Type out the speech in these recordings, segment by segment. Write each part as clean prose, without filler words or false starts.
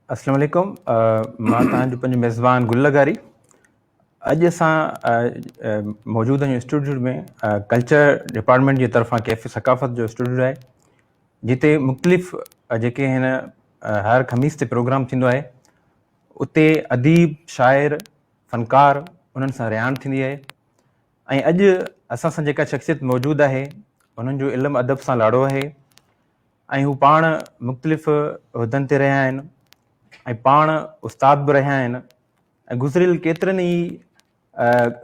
अस्सलाम वालेकुम। मां तव्हांजो पंहिंजो मेज़बान गुल लगारी। अॼु असां मौजूदु आहियूं इंस्टीट्यूट में कल्चर डिपार्टमेंट जी तरफ़ां कैफ़े सकाफ़त जो इंस्टीट्यूट आहे, जिते मुख़्तलिफ़ जेके आहिनि हर ख़मीस ते प्रोग्राम थींदो आहे। उते अदीब, शाइर, फ़नकार उन्हनि सां रिहाण थींदी आहे। ऐं अॼु असां सां जेका शख़्सियत मौजूदु आहे उन्हनि जो इल्मु अदब सां लाड़ो आहे ऐं हू पाण मुख़्तलिफ़ उहिदनि ते रहिया आहिनि ऐं पाण उस्ताद बि रहिया आहिनि ऐं गुज़िरियल केतिरनि ई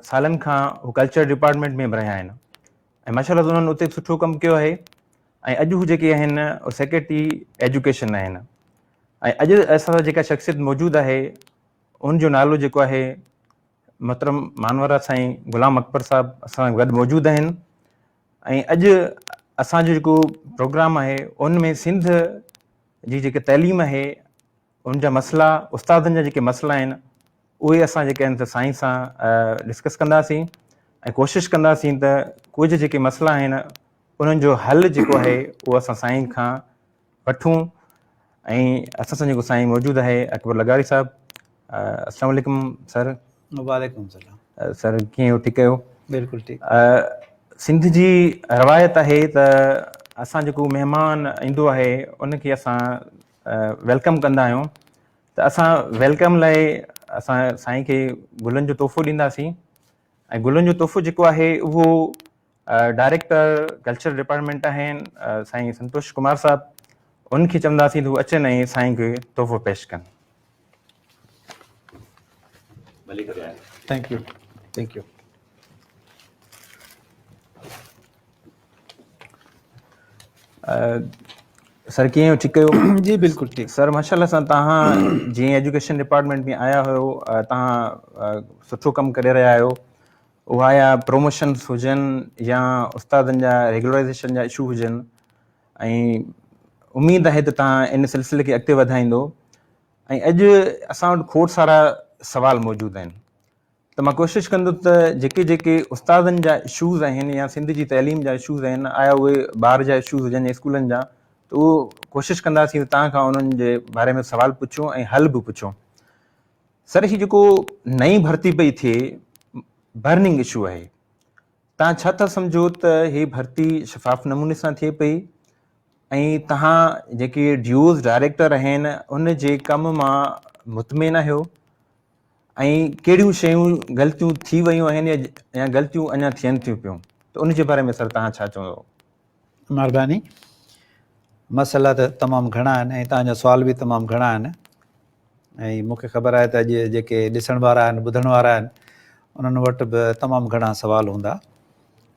सालनि खां हू कल्चर डिपार्टमेंट में बि रहिया आहिनि ऐं माशाअल्लाह उन्हनि उते सुठो कमु कयो आहे। ऐं अॼु हू जेके आहिनि सेक्रेटरी एजुकेशन आहिनि। ऐं अॼु असां जेका शख़्सियत मौजूदु आहे उनजो नालो जेको आहे मोहतरम मानवरा साईं ग़ुलाम अकबर साहिबु असां गॾु मौजूदु आहिनि। ऐं अॼु असांजो जेको प्रोग्राम आहे उन में सिंध जी जेके तइलीम आहे उनजा मसइला, उस्तादनि जा जेके मसइला आहिनि उहे असां जेके आहिनि त साईं सां डिस्कस कंदासीं ऐं कोशिशि कंदासीं त कुझु जेके मसइला आहिनि उन्हनि जो हल जेको आहे उहो असां साईं खां वठूं। ऐं असां सां जेको साईं मौजूदु आहे अकबर लगारी साहिबु। अस्सलाम वालेकुम सर। वालेकुम सलाम। सर कीअं आहियो? ठीकु आहियो? बिल्कुलु ठीकु। सिंध जी रवायत आहे त असां जेको महिमान ईंदो आहे उनखे असां वेलकम कंदा आहियूं। त असां वेलकम लाइ असां साईं खे गुलनि जो तोहफ़ो ॾींदासीं ऐं गुलनि जो तोहफ़ो जेको आहे उहो डायरेक्टर कल्चर डिपार्टमेंट आहिनि साईं संतोष कुमार साहिबु, उनखे चवंदासीं त हू अचनि ऐं साईं खे तोहफ़ो पेश कनि। Thank U. Thank U. Sir कीअं आहियो? ठीकु आहियो? जी बिल्कुलु ठीकु। सर माशाअल्लाह सां तव्हां जीअं एजुकेशन डिपार्टमेंट में आया हुयो, तव्हां सुठो कमु करे रहिया आहियो। उहा या प्रमोशन्स हुजनि या उस्तादनि जा रेगुलराइज़ेशन जा इशू हुजनि, ऐं उमेदु आहे त तव्हां इन सिलसिले खे अॻिते वधाईंदो। ऐं अॼु असां वटि खोड़ सारा सवाल मौजूदु आहिनि, त मां कोशिशि कंदुसि त जेके जेके उस्तादनि जा इशूज़ आहिनि या सिंध जी तइलीम जा इशूज़ आहिनि, आया उहे ॿार जा इशूज़ हुजनि या स्कूलनि जा, त उहो कोशिशि कंदासीं त तव्हां खां उन्हनि जे बारे में सुवाल पुछूं ऐं हल बि पुछूं। सर ही जेको नई भर्ती पई थिए, बर्निंग इशू आहे, तव्हां छा था सम्झो त ही भर्ती शफ़ाफ़ नमूने सां थिए पई ऐं तव्हां जेके ड्यूज़ डायरेक्टर आहिनि उन जे कम मां मुतमिन आहियो ऐं कहिड़ियूं शयूं ग़लतियूं थी वियूं आहिनि या ग़लतियूं अञा थियनि थियूं पियूं, त उन जे बारे में सर तव्हां छा चवंदो? महिरबानी। मसइला त तमामु घणा आहिनि ऐं तव्हांजा सुवाल बि तमामु घणा आहिनि ऐं मूंखे ख़बर आहे त अॼु जेके ॾिसण वारा आहिनि, ॿुधण वारा आहिनि, उन्हनि वटि बि तमामु घणा सुवाल हूंदा।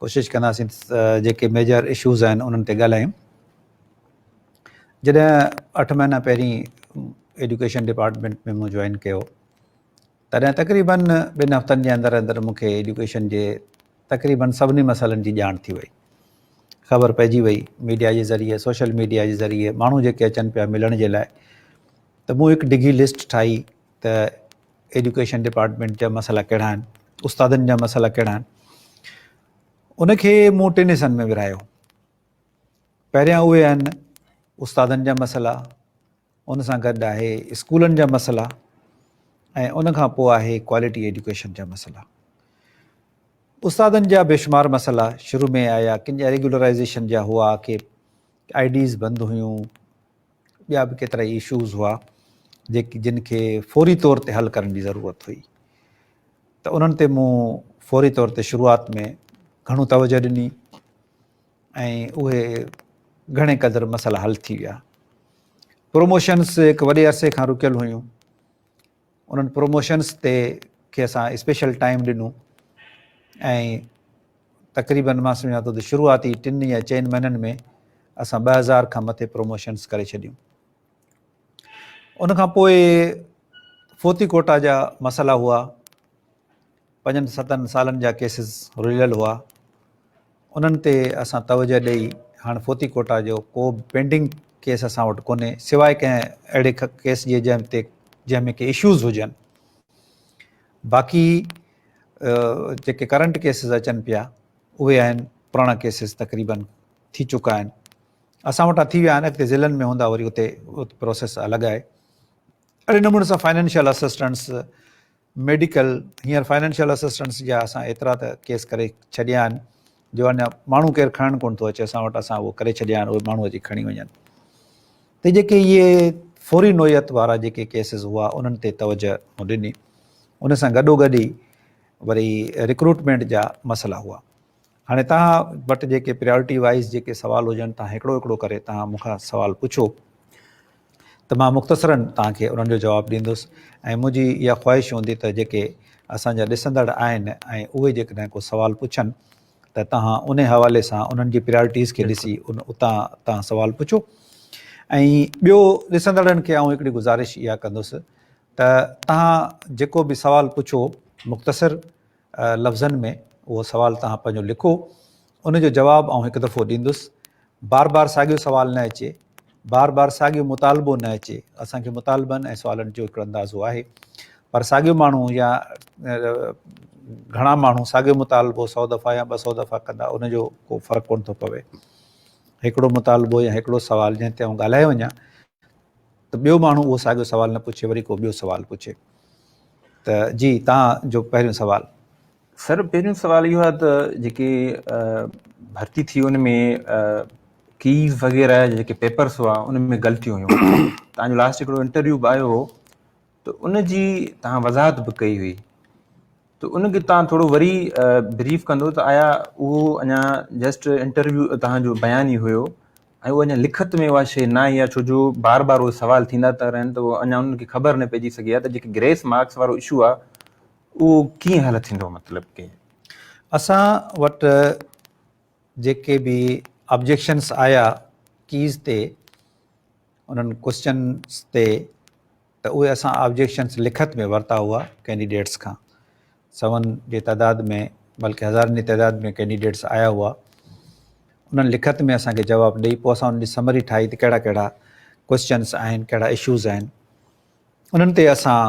कोशिशि कंदासीं जेके मेजर इशूज़ आहिनि उन्हनि ते ॻाल्हायूं। जॾहिं 8 महीना पहिरीं एजुकेशन डिपार्टमेंट में मूं जॉइन कयो, तॾहिं तक़रीबन 2 हफ़्तनि जे अंदरि अंदरि मूंखे एजुकेशन जे तक़रीबन सभिनी मसइलनि जी ॼाण थी वई, ख़बर पइजी वई मीडिया जे ज़रिए, सोशल मीडिया जे ज़रिए, माण्हू जेके अचनि पिया मिलण जे लाइ। त मूं हिकु डिघी लिस्ट ठाही त एजुकेशन डिपार्टमेंट जा मसइला कहिड़ा आहिनि, उस्तादनि जा मसइला कहिड़ा आहिनि। उनखे मूं 3 हिसनि में विरायो। पहिरियां उहे आहिनि उस्तादनि जा मसइला, उन सां गॾु आहे स्कूलनि जा मसइला ऐं उन खां पोइ आहे क्वालिटी एजुकेशन जा मसइला। उस्तादनि जा बेशुमार मसइला शुरू में आया, किन जा रेगुलराइज़ेशन जा हुआ कि आईडीज़ बंदि हुयूं, ॿिया बि केतिरा ई इशूज़ हुआ जिन खे फौरी तौर ते हल करण जी ज़रूरत हुई। त उन्हनि ते मूं फौरी तौर ते शुरूआति में घणो तवजो ॾिनी ऐं उहे घणे क़दुरु मसइला हल थी विया। प्रोमोशन्स हिकु वॾे अरसे खां रुकियल हुयूं, उन्हनि प्रोमोशन्स ते खे असां स्पेशल टाइम ॾिनो ऐं तक़रीबन मां सम्झां थो त शुरूआती 3 या 4 महीननि में असां 2000 खां मथे प्रोमोशन्स करे छॾियूं। उनखां पोइ फोती कोटा जा मसइला हुआ, 5-7 सालनि जा केसिस रुलियल हुआ, उन्हनि ते असां तवजो ॾेई हाणे फोती कोटा जो को पेंडिंग केस असां वटि कोन्हे, सवाइ कंहिं अहिड़े केस जे जंहिंमें के इशूज़ हुजनि। बाक़ी जेके करंट केसिस अचनि पिया उहे आहिनि पुराणा केसिस तक़रीबन थी चुका आहिनि, असां वटां थी विया आहिनि। अॻिते ज़िलनि में हूंदा वरी उते प्रोसेस अलॻि आहे। अहिड़े नमूने सां फाइनेंशियल असिस्टेंट्स, मेडिकल, हींअर फाइनेंशियल असिस्टेंट्स जा असां एतिरा त केस करे छॾिया आहिनि जो अञा माण्हू केरु खणणु कोन थो अचे असां वटि, असां उहो करे छॾिया आहिनि, उहे माण्हू अची खणी वञनि। त जेके इहे फौरी नोयत वारा जेके केसिस हुआ उन्हनि ते तवजह ॾिनी। उन सां गॾोगॾु ई वरी रिक्रूटमेंट जा मसइला हुआ। हाणे तव्हां वटि जेके प्रायोरिटी वाइज़ जेके सुवाल हुजनि, तव्हां हिकिड़ो हिकिड़ो करे तव्हां मूंखां सुवाल पुछो त मां मुख़्तसरनि तव्हांखे उन्हनि जो जवाबु ॾींदुसि। ऐं मुंहिंजी इहा ख़्वाहिश हूंदी त जेके असांजा ॾिसंदड़ आहिनि ऐं उहे जेकॾहिं को सुवाल पुछनि त तव्हां उन हवाले सां उन्हनि जी प्रायोरिटीज़ खे ॾिसी उतां तव्हां सुवाल पुछो। ऐं ॿियो ॾिसंदड़नि खे आउं हिकिड़ी गुज़ारिश इहा कंदुसि त तव्हां जेको बि सुवाल पुछो मुख़्तसिर लफ़्ज़नि में उहो सुवाल तव्हां पंहिंजो लिखो, उनजो जवाबु आउं हिकु दफ़ो ॾींदुसि। बार बार साॻियो सुवाल न अचे, बार बार साॻियो मुतालबो न अचे। असांखे मुतालबनि ऐं सुवालनि जो हिकिड़ो अंदाज़ो आहे, पर साॻियो माण्हू या घणा माण्हू साॻियो मुतालबो 100 दफ़ा या 200 दफ़ा कंदा, उनजो को फ़र्क़ु कोन थो पवे। हिकिड़ो मुतालबो या हिकिड़ो सुवाल जंहिं ते आउं ॻाल्हाए वञा त ॿियो माण्हू उहो साॻियो सुवाल न पुछे, वरी को ॿियो सुवाल पुछे। त जी तव्हांजो पहिरियों सुवाल। सर, पहिरियों सुवाल इहो आहे त जेके भर्ती थी उन में कीज़ वग़ैरह जेके पेपर्स हुआ उन में ग़लतियूं हुयूं। तव्हांजो लास्ट हिकिड़ो इंटरव्यू बि आयो हो त उन जी तव्हां वज़ाहत बि कई हुई, त उनखे तव्हां थोरो वरी ब्रीफ कंदो त आया उहो अञा जस्ट इंटरव्यू तव्हांजो बयान ई हुयो ऐं उहो अञा लिखत में उहा शइ न आई आहे, छो जो बार बार उहे सुवाल थींदा था रहनि त उहो अञा उन्हनि खे ख़बर न पइजी सघी आहे त जेके ग्रेस मार्क्स वारो इशू आहे उहो कीअं हल थींदो। मतिलबु की असां वटि जेके बि ऑब्जेक्शन्स आया कीज़ ते, उन्हनि क्वेश्चन्स ते, त उहे असां ऑब्जेक्शन्स लिखत में वरिता हुआ कैंडिडेट्स खां। 100 जे तइदाद में, बल्कि हज़ारनि जी तइदाद में कैंडिडेट्स आया हुआ। उन्हनि लिखत में असांखे जवाबु ॾेई पोइ असां उनजी समरी ठाही त कहिड़ा कहिड़ा क्वेश्चन्स आहिनि, कहिड़ा इशूज़ आहिनि। उन्हनि ते असां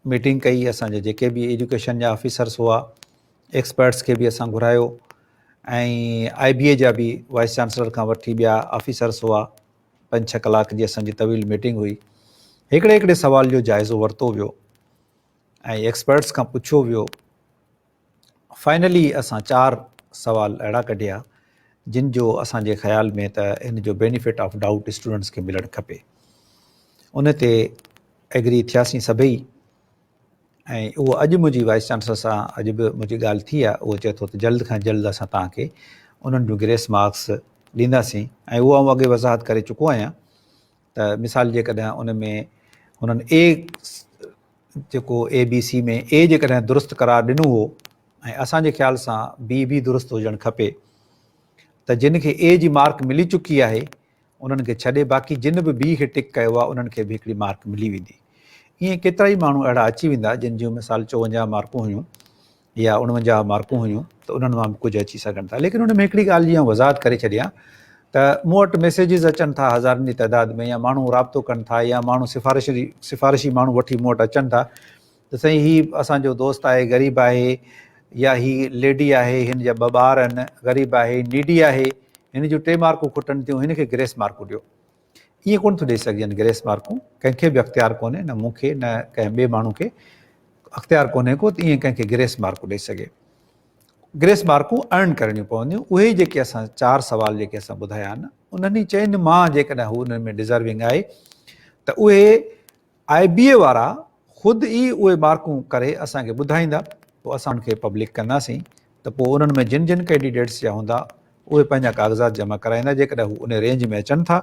मीटिंग कई, असांजे जेके बि एजुकेशन जा ऑफिसर्स हुआ, एक्सपर्ट्स खे बि असां घुरायो ऐं IBA जा बि वाइस चांसलर खां वठी ॿिया ऑफिसर्स हुआ। 5-6 कलाक जी असांजी तवील मीटिंग हुई। हिकिड़े हिकिड़े सवाल जो जाइज़ो वरितो वियो ऐं एक्सपर्ट्स खां पुछियो वियो। फाइनली असां 4 सवाल अहिड़ा कढिया जिन जो असांजे ख़्याल में त इन जो बेनिफिट ऑफ डाउट स्टूडेंट्स खे मिलणु खपे। उन ते एग्री थियासीं सभई ऐं उहो अॼु मुंहिंजी वाइस चांसलर सां अॼु बि मुंहिंजी ॻाल्हि थी आहे। उहो चए थो त जल्द खां जल्द असां तव्हांखे उन्हनि जो ग्रेस मार्क्स ॾींदासीं ऐं उहो आउं अॻे वज़ाहत करे चुको आहियां त मिसाल जेकॾहिं उन में हुननि जेको ABC में जेकॾहिं दुरुस्त करार ॾिनो हो ऐं असांजे ख़्याल सां B बि दुरुस्त हुजणु खपे, त जिन खे जी मार्क मिली चुकी आहे उन्हनि खे छॾे बाक़ी जिन बि B खे टिक कयो आहे उन्हनि खे बि हिकिड़ी मार्क मिली वेंदी। ईअं केतिरा ई माण्हू अहिड़ा अची वेंदा जिन जूं मिसाल 54 मार्कूं हुयूं या 49 मार्कूं हुयूं, त उन्हनि मां बि कुझु अची सघनि था। लेकिन उन में हिकिड़ी ॻाल्हि जी वज़ाहत करे छॾियां त मूं वटि मैसेजिस अचनि था हज़ारनि जी तइदाद में, या माण्हू राब्तो कनि था, या माण्हू सिफ़ारिशी माण्हू वठी मूं वटि अचनि था त साईं हीउ असांजो दोस्त आहे, ग़रीब आहे, या ही लेडी आहे, हिन जा 2 ॿार आहिनि, ग़रीब आहे, नीडी आहे, हिन जूं 3 मार्कूं खुटनि थियूं, हिन खे ग्रेस मार्कूं ॾियो। ईअं कोन थो ॾेई सघजनि ग्रेस मार्कूं, कंहिंखे बि अख़्तियार कोन्हे, न मूंखे न कंहिं ॿिए माण्हू खे अख़्तियार कोन्हे को त ईअं कंहिंखे ग्रेस मार्कूं ॾेई सघे। ग्रेस मार्कूं अर्न करणियूं पवंदियूं। उहे जेके असां 4 सवाल जेके असां ॿुधाया आहिनि उन्हनि चइनि मां जेकॾहिं हू उन्हनि में डिज़र्विंग आहे त उहे IBA वारा ख़ुदि ई उहे मार्कूं करे असांखे ॿुधाईंदा, पोइ असां उनखे पब्लिक कंदासीं। त पोइ उन्हनि में जिन जिन कैंडिडेट्स जा हूंदा उहे पंहिंजा काग़ज़ात जमा कराईंदा। जेकॾहिं हू उन रेंज में अचनि था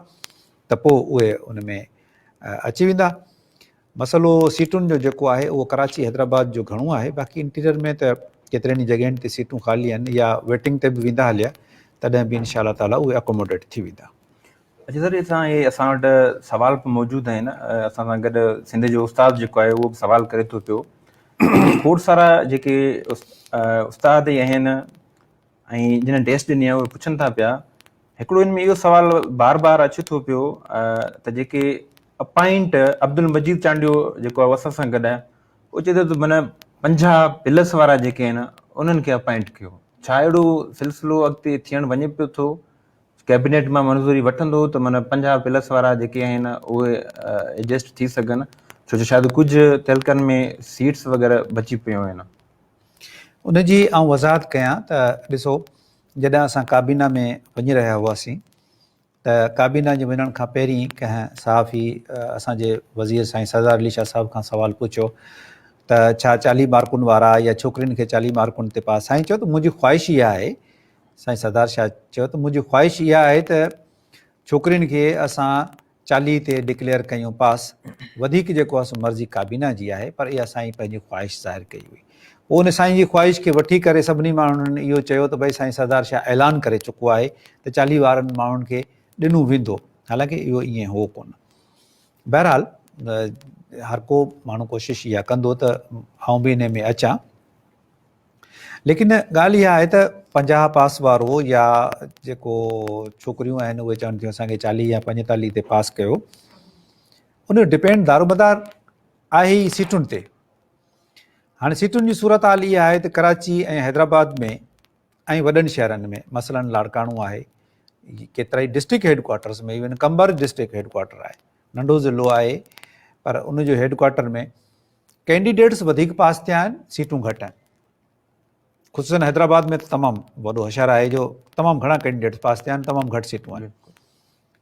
त पोइ उहे उन में अची वेंदा। मसइलो सीटुनि जो जेको आहे उहो कराची हैदराबाद जो घणो आहे, बाक़ी इंटीरियर में त केतिरनि ई जॻहियुनि ते सीटूं ख़ाली आहिनि, या वेटिंग ते बि वेंदा हलिया, तॾहिं बि इंशाअल्लाह ताला उहे अकोमोडेट थी वेंदा। अच्छा सर, असां वटि सवाल बि मौजूदु आहिनि। असां सां गॾु सिंध जो उस्ताद जेको आहे उहो बि सवाल करे थो पियो। खोड़ सारा जेके उस्ताद ई आहिनि ऐं जिन टेस्ट ॾिनी आहे उहे पुछनि था पिया। हिकिड़ो इन में इहो सवाल बार बार अचे थो पियो त जेके अपॉइंट अब्दुल मजीद चांडियो जेको आहे असां सां गॾु आहे, उहो चए थो त माना 50 प्लस वारा जेके आहिनि उन्हनि खे अपॉइंट कयो। छा अहिड़ो सिलसिलो अॻिते थियणु वञे पियो थो? कैबिनेट मां मंज़ूरी वठंदो त माना 50 प्लस वारा जेके आहिनि उहे एडजस्ट थी सघनि, छो जो शायदि कुझु तहलकनि में सीट्स वग़ैरह बची पियूं आहिनि. उन जी आउं वज़ाहत कयां त ॾिसो, जॾहिं असां काबीना में वञी रहिया हुआसीं त काबीना जे वञण खां पहिरीं कंहिं सहाफ़ी असांजे वज़ीर साईं सरदार अली शाह साहिब खां सवालु पुछियो त छा 40 मार्कुनि वारा या छोकिरियुनि खे 40 मार्कुनि ते पास. साईं चयो त मुंहिंजी ख़्वाहिश इहा आहे, साईं सरदार शाह चयो त मुंहिंजी ख़्वाहिश इहा आहे त छोकिरियुनि खे असां 40 ते डिक्लेयर कयूं पास. वधीक जेको आहे सो मर्ज़ी काबीना जी आहे, पर इहा साईं पंहिंजी ख़्वाहिश ज़ाहिर कई हुई. पोइ उन साईं जी ख़्वाहिश खे वठी करे सभिनी माण्हुनि इहो चयो त भई साईं सरदार शाह ऐलान करे चुको आहे त 40 वारनि माण्हुनि खे ॾिनो वेंदो, हालांकि इहो ईअं हो कोन. बहरहाल हर को माण्हू कोशिशि इहा कंदो त आउं बि इन में अचां, लेकिन ॻाल्हि इहा आहे त 50 पास वारो या जेको छोकिरियूं आहिनि उहे चवनि थियूं असांखे 40 या 45 ते पास कयो, उन जो डिपेंड दारोमदार आहे ई सीटुनि ते. हाणे सीटुनि जी सूरत हाल इहा आहे त कराची ऐं हैदराबाद में ऐं वॾनि शहरनि में, मसलन लाड़काणो आहे, केतिरा ई डिस्ट्रिक्ट हेडक्वार्टर्स में, इवन कंबर डिस्ट्रिक्ट हेडक्वार्टर आहे, नंढो ज़िलो आहे, पर उन जो हेडक्वार्टर में कैंडिडेट्स वधीक पास थिया आहिनि, सीटूं घटि आहिनि. ख़ुसूसन हैदराबाद में त तमामु वॾो हशर आहे जो तमामु घणा कैंडिडेट्स पास थिया आहिनि, तमामु घटि सीटूं आहिनि.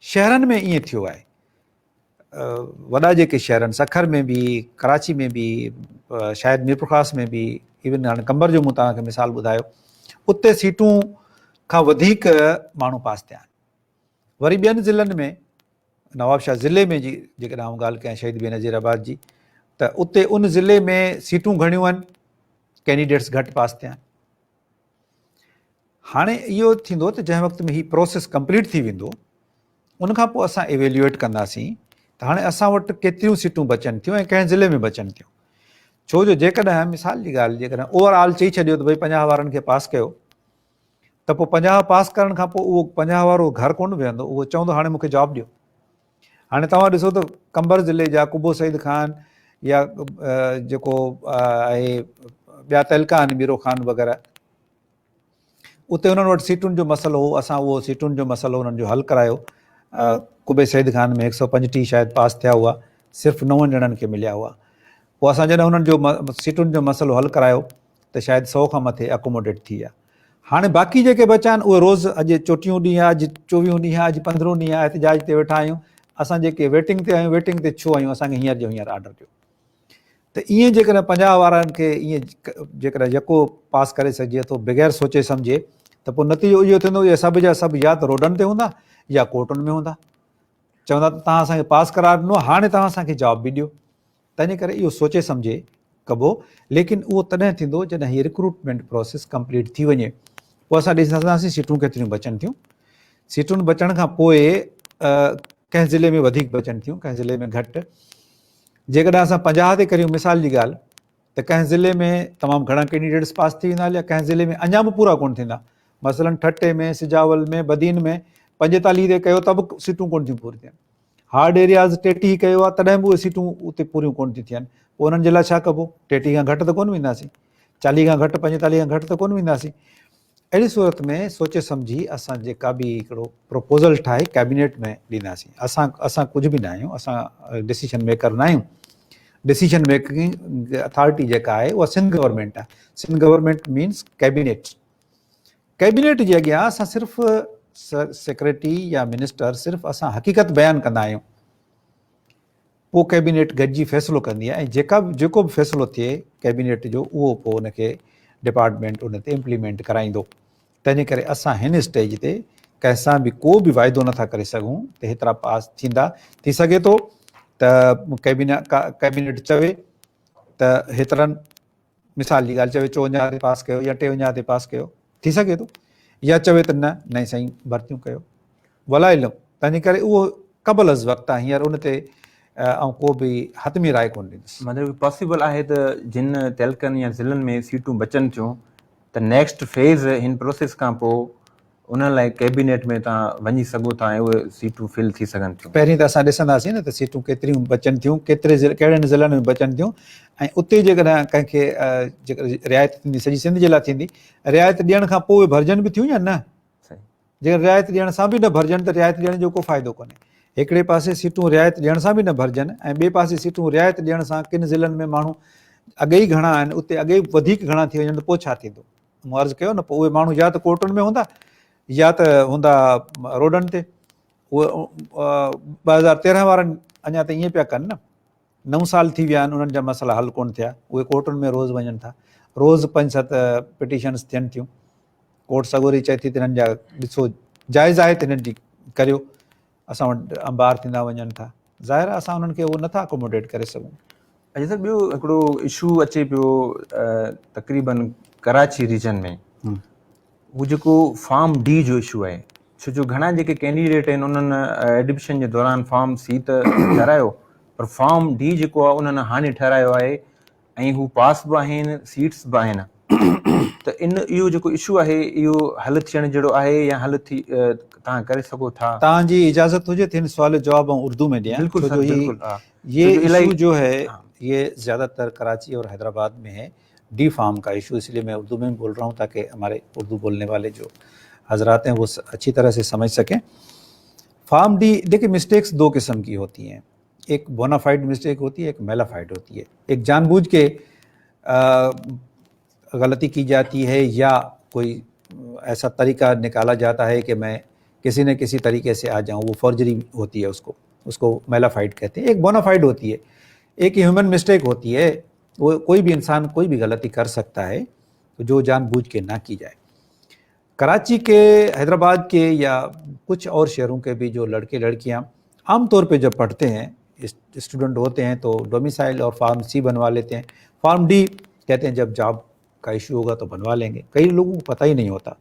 शहरनि में ईअं थियो आहे, वॾा जेके शहर आहिनि, सखर में बि, कराची में बि, शायदि मीरपुरख़ास में बि, इवन हाणे कंबर जो मूं तव्हांखे मिसाल ॿुधायो, उते सीटूं खां वधीक माण्हू पास थिया आहिनि. वरी ॿियनि ज़िलनि में, नवाबशाह ज़िले में जी जेकॾहिं आउं ॻाल्हि कयां शहीद बेनज़ीराबाद जी, त उते उन ज़िले में सीटूं घणियूं आहिनि, कैंडिडेट्स घटि पास थिया आहिनि. हाणे इहो थींदो त जंहिं वक़्त में हीउ प्रोसेस कंप्लीट थी वेंदो, उनखां पोइ असां इवेल्युएट कंदासीं त हाणे असां वटि केतिरियूं सीटूं बचनि थियूं ऐं कंहिं ज़िले में बचनि थियूं. छो जो जेकॾहिं मिसाल जी ॻाल्हि, जेकॾहिं ओवरऑल चई छॾियो त भई 50 वारनि खे पास कयो, त पोइ 50 पास करण खां पोइ उहो 50 वारो घर कोन वेहंदो, उहो चवंदो हाणे मूंखे जॉब ॾियो. हाणे तव्हां ॾिसो त कंबर ज़िले जा कुबो सईद ख़ान या जेको आहे ॿिया तहलका आहिनि, मीरो ख़ान वग़ैरह, उते उन्हनि वटि सीटुनि जो मसइलो हो. असां उहो सीटुनि जो मसइलो उन्हनि जो हल करायो. कुबे सईद ख़ान में 135 शायदि पास थिया हुआ, सिर्फ़ु 9 ॼणनि खे मिलिया हुआ. पोइ असां जॾहिं उन्हनि जो सीटुनि जो मसइलो हल करायो त शायदि 100 खां मथे अकोमोडेट थी विया. हाणे बाक़ी जेके बचा आहिनि उहे रोज़ु, अॼु चोटियूं ॾींहं आहे, अॼु 24 ॾींहं आहे, अॼु 15 ॾींहं आहे, एहतिजाज ते वेठा आहियूं. असां जेके वेटिंग ते आहियूं, वेटिंग ते छो आहियूं, असांखे हींअर जो हींअर आर्डर ॾियो. त ईअं जेकॾहिं 50 वारनि खे ईअं जेकॾहिं यको पास करे सघिजे थो बग़ैर सोचे सम्झे, त पोइ नतीजो इहो थींदो इहे सभु जा सभु या त रोडनि ते हूंदा या कोर्टुनि में हूंदा. चवंदा त तव्हां असांखे पास करार ॾिनो, हाणे तव्हां असांखे जॉब बि ॾियो. तंहिंजे करे इहो सोचे सम्झे कबो, लेकिन उहो तॾहिं थींदो जॾहिं हीअ रिक्रूटमेंट प्रोसेस कंप्लीट थी वञे. पोइ असां ॾिसंदासीं सीटूं केतिरियूं बचनि थियूं. सीटुनि बचण खां पोइ कंहिं ज़िले में वधीक बचनि थियूं, कंहिं ज़िले में घटि. जेकॾहिं असां 50 ते करियूं मिसाल जी ॻाल्हि, त कंहिं ज़िले में तमामु घणा कैंडिडेट्स पास थी वेंदा, या कंहिं ज़िले में अञा बि पूरा कोन थींदा. मसलन ठटे में, सिजावल में, बदीन में 45 ते कयो त बि सीटूं कोन थियूं पूरियूं थियनि. हार्ड एरियाज़ 33 कयो आहे तॾहिं बि उहे सीटूं उते पूरियूं कोन थियूं थियनि. पोइ उन्हनि जे लाइ छा कबो? 33 खां घटि त कोन वेंदासीं, 40 खां घटि, 45 खां घटि त कोन वेंदासीं. अहिड़ी सूरत में सोचे सम्झी असां जेका बि हिकिड़ो प्रपोज़ल ठाहे कैबिनेट में ॾींदासीं. असां कुझु बि न आहियूं, असां डिसीशन मेकर न आहियूं. डिसीशन मेकिंग अथॉरिटी जेका आहे उहा सिंध गवर्नमेंट आहे. Sindh government means cabinet. Cabinet जे अॻियां असां सिर्फ़ु सेक्रेटरी या मिनिस्टर सिर्फ़ु असां हक़ीक़त बयानु कंदा आहियूं. पोइ कैबिनेट गॾिजी फ़ैसिलो कंदी आहे, ऐं जेको बि फ़ैसिलो थिए कैबिनेट जो, उहो पोइ उनखे डिपार्टमेंट उन ते इम्प्लीमेंट कराईंदो. तंहिंजे करे असां हिन स्टेज ते कंहिंसां बि को बि वाइदो नथा करे सघूं त हेतिरा पास थींदा. थी सघे थो त कैबिनेट चवे त हेतिरनि, मिसाल जी ॻाल्हि चवे 54 ते पास कयो या 53 ते पास कयो, थी सघे थो, या चवे त न साईं भर्तियूं कयो, वला इल्म. तंहिंजे करे उहो क़बल अज़ वक़्तु आहे, हींअर उन ते ऐं को बि हतमी राय कोन ॾींदुसि. मतिलबु पॉसिबल आहे त जिन तहलकनि या ज़िलनि में सीटूं बचनि थियूं त नेक्स्ट फेज़ हिन प्रोसेस खां पोइ उन लाइ कैबिनेट में तव्हां वञी सघो था ऐं उहे सीटूं फिल थी सघनि थियूं. पहिरीं त असां ॾिसंदासीं न त सीटूं केतिरियूं बचनि थियूं, कहिड़नि ज़िलनि में बचनि थियूं, ऐं उते जेकॾहिं कंहिंखे जेकॾहिं रिआयत थींदी, सॼी सिंध जे लाइ थींदी, रिआयत ॾियण खां पोइ भरिजनि बि थियूं या न. जेकर रिआयत ॾियण सां बि न भरिजनि त रिआयत ॾियण जो को फ़ाइदो कोन्हे. हिकिड़े पासे सीटूं रिआयत ॾियण सां बि न भरजनि ऐं ॿिए पासे सीटूं रिआयत ॾियण सां किन ज़िलनि में माण्हू अॻे ई घणा आहिनि, उते अॻे ई वधीक घणा थी वञनि त पोइ छा थींदो? मूं अर्ज़ु कयो न, पोइ उहे माण्हू या त कोर्टुनि में हूंदा या त हूंदा रोडनि ते। उहे 2013 वारनि अञा त ईअं पिया कनि न, 9 साल थी विया आहिनि, उन्हनि जा मसइला हल कोन थिया, उहे कोर्टुनि में रोज़ु वञनि था, रोज़ु 5-7 पिटीशन्स थियनि थियूं। कोर्ट सगोरी चए थी त हिननि जा ॾिसो जाइज़ आहे त हिननि जी करियो, असां वटि अंबार थींदा वञनि था, ज़ाहिर आहे असां उन्हनि खे उहो नथा अकोमोडेट करे सघूं। अच्छा सर, ॿियो हिकिड़ो इशू अचे पियो तक़रीबन कराची रीजन में, हू जेको फॉर्म डी जो इशू आहे, छो जो घणा जेके कैंडिडेट आहिनि उन्हनि एडमिशन जे दौरान फॉर्म सी त ठारायो, पर फॉर्म डी जेको आहे उन्हनि हाणे ठारायो आहे ऐं हू पास बि आहिनि, सीट्स बि आहिनि। त इहो जेको इशू आहे इहो हल थियण जहिड़ो आहे या हल थी तव्हां करे सघो था? तव्हांजी इजाज़त हुजे त हिन सुवाल जो जवाब ऐं उर्दू में ॾियां? बिल्कुलु सर, बिल्कुलु। ये इशू जो है ये ज़्यादातर कराची और हैदराबाद में है, डी फार्म का इशू, इसलिए मैं उर्दू में बोल रहा हूँ ताकि हमारे उर्दू बोलने वाले जो हजरात हैं वो अच्छी तरह से समझ सकें। फार्म डी, देखिए मिस्टेक्स 2 किस्म की होती हैं, एक बोनाफाइड मिस्टेक होती है, एक मेलाफाइड होती है। एक जानबूझ के गलती की जाती है या कोई ऐसा तरीका निकाला जाता है कि मैं किसी न किसी तरीके से आ जाऊँ, वो फॉर्जरी होती है, उसको मेलाफाइड कहते हैं। एक बोनाफाइड होती है, एक ह्यूमन मिस्टेक होती है, वो कोई भी इंसान कोई भी गलती कर सकता है, तो जो जानबूझ के ना की जाए। कराची के, हैदराबाद के या कुछ और शहरों के भी जो लड़के लड़कियां आम तौर पे जब पढ़ते हैं, स्टूडेंट होते हैं, तो डोमिसाइल और फार्म सी बनवा लेते हैं, फार्म डी कहते हैं जब जॉब का इशू होगा तो बनवा लेंगे। कई लोगों को पता ही नहीं होता,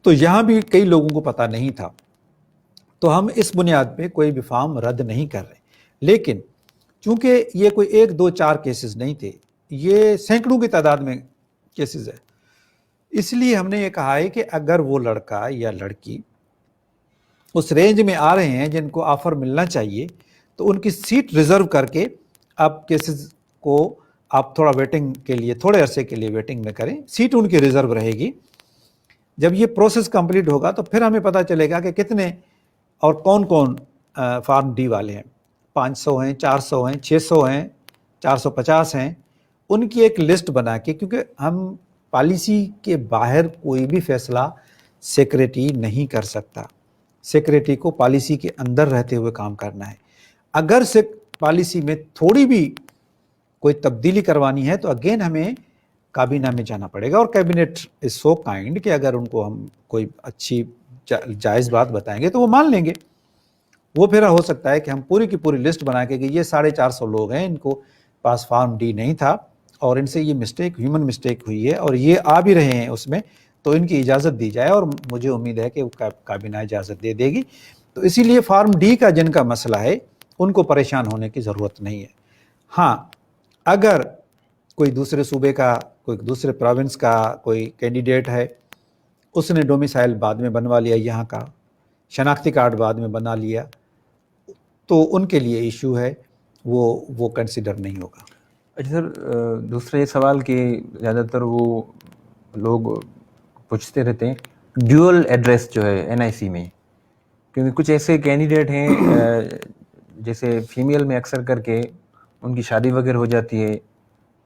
तो यहाँ भी कई लोगों को पता नहीं था, तो हम इस बुनियाद पे कोई भी फॉर्म रद्द नहीं कर रहे। लेकिन चूंकि ये कोई 1, 2, 4 केसेस नहीं थे, ये सैकड़ों की तादाद में केसेस है, इसलिए हमने ये कहा है कि अगर वो लड़का या लड़की उस रेंज में आ रहे हैं जिनको ऑफर मिलना चाहिए, तो उनकी सीट रिजर्व करके आप केसेस को आप थोड़ा वेटिंग के लिए, थोड़े अरसे के लिए वेटिंग में करें, सीट उनकी रिजर्व रहेगी। जब ये प्रोसेस कंप्लीट होगा तो फिर हमें पता चलेगा कि कितने और कौन कौन फार्म डी वाले हैं, 500 हैं, 400 हैं, 600 हैं, 450 हैं, उनकी एक लिस्ट बना के, क्योंकि हम पॉलिसी के बाहर कोई भी फैसला सेक्रेटरी नहीं कर सकता, सेक्रेटरी को पॉलिसी के अंदर रहते हुए काम करना है। अगर से पॉलिसी में थोड़ी भी कोई तब्दीली करवानी है तो अगेन हमें काबीना में जाना पड़ेगा, और कैबिनेट इज सो काइंड कि अगर उनको हम कोई अच्छी जायज़ बात बताएंगे तो वो मान लेंगे। वो फिर हो सकता है कि हम पूरी की पूरी लिस्ट बना के कि ये 450 लोग हैं, इनको पास फार्म डी नहीं था और इनसे ये मिस्टेक, ह्यूमन मिस्टेक हुई है और ये आ भी रहे हैं उसमें, तो इनकी इजाज़त दी जाए, और मुझे उम्मीद है कि वो काबीना इजाज़त दे देगी। तो इसीलिए फार्म डी का जिनका मसला है उनको परेशान होने की ज़रूरत नहीं है। हाँ, अगर कोई दूसरे सूबे का, कोई दूसरे प्रोविंस का कोई कैंडिडेट है, उसने डोमिसाइल बाद में बनवा लिया, यहाँ का शनाख्ती कार्ड बाद में बना लिया, तो उनके लिए इशू है, वो कंसिडर नहीं होगा। अच्छा सर, दूसरे सवाल के ज़्यादातर वो लोग पूछते रहते हैं ड्यूअल एड्रेस जो है एनआईसी में, क्योंकि कुछ ऐसे कैंडिडेट हैं जैसे फीमेल में अक्सर करके उनकी शादी वगैरह हो जाती है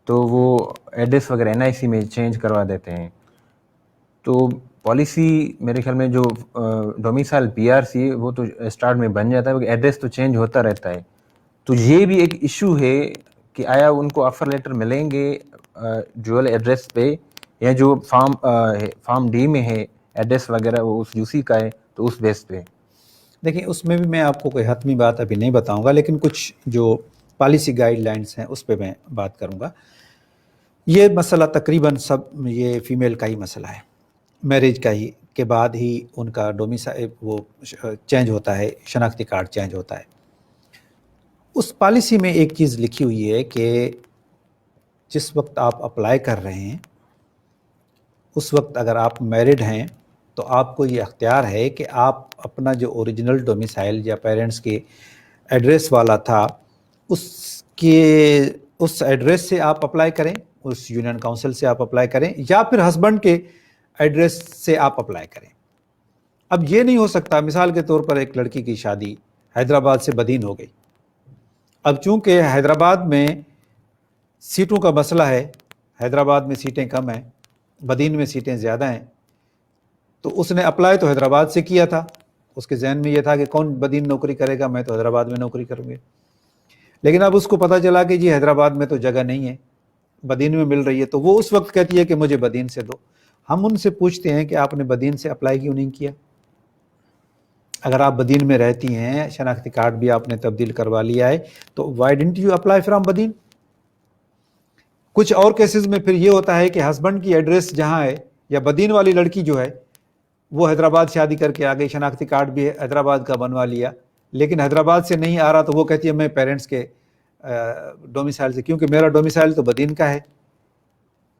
तो वो एड्रेस वगैरह एनआईसी में चेंज करवा देते हैं। तो पॉलिसी मेरे ख्याल में जो डोमिसाइल पीआरसी वो तो स्टार्ट में बन जाता है, क्योंकि एड्रेस तो चेंज होता रहता है। तो ये भी एक इशू है कि आया उनको ऑफर लेटर मिलेंगे ड्यूअल एड्रेस पे, या जो फार्म डी में है एड्रेस वगैरह वो उस यूसी का है तो उस बेस पे। देखिए, उसमें भी मैं आपको कोई हतमी बात अभी नहीं बताऊंगा, लेकिन कुछ जो पॉलिसी गाइडलाइंस हैं उस पर मैं बात करूंगा। ये मसला तकरीबन सब ये फ़ीमेल का ही मसला है, मैरिज का ही के बाद ही उनका डोमिसाइल वो चेंज होता है, शनाख्ती कार्ड चेंज होता है। उस पॉलिसी में एक चीज़ लिखी हुई है कि जिस वक्त आप अप्लाई कर रहे हैं उस वक्त अगर आप मैरिड हैं तो आपको ये अख्तियार है कि आप अपना जो ओरिजिनल डोमिसाइल या पेरेंट्स के एड्रेस वाला था उस एड्रेस से आप अप्लाई करें, उस यूनियन काउंसिल से आप अप्लाई करें, या फिर हस्बैंड के एड्रेस से आप अप्लाई करें। اب یہ نہیں ہو سکتا, مثال کے طور پر ایک لڑکی کی شادی حیدرآباد سے بدین ہو گئی. اب چونکہ حیدرآباد میں سیٹوں کا مسئلہ ہے, حیدرآباد میں سیٹیں کم ہیں, بدین میں سیٹیں زیادہ ہیں, تو اس نے اپلائی تو حیدرآباد سے کیا تھا. اس کے ذہن میں یہ تھا کہ کون بدین نوکری کرے گا, میں تو حیدرآباد میں نوکری کروں گی. لیکن اب اس کو پتہ چلا کہ جی حیدرآباد میں تو جگہ نہیں ہے, بدین میں مل رہی ہے, تو وہ اس وقت کہتی ہے کہ مجھے بدین سے دو. ہم ان سے پوچھتے ہیں کہ آپ نے بدین سے اپلائی کیوں نہیں کیا؟ اگر آپ بدین میں رہتی ہیں, شناختی کارڈ بھی آپ نے تبدیل کروا لیا ہے, تو why didn't you apply from Badin? کچھ اور کیسز میں پھر یہ ہوتا ہے کہ ہسبینڈ کی ایڈریس جہاں ہے, یا بدین والی لڑکی جو ہے وہ حیدرآباد شادی کر کے آ گئی, شناختی کارڈ بھی حیدرآباد کا بنوا لیا, لیکن حیدرآباد سے نہیں آ رہا, تو وہ کہتی ہے میں پیرنٹس کے ڈومیسائل سے, کیونکہ میرا ڈومیسائل تو بدین کا ہے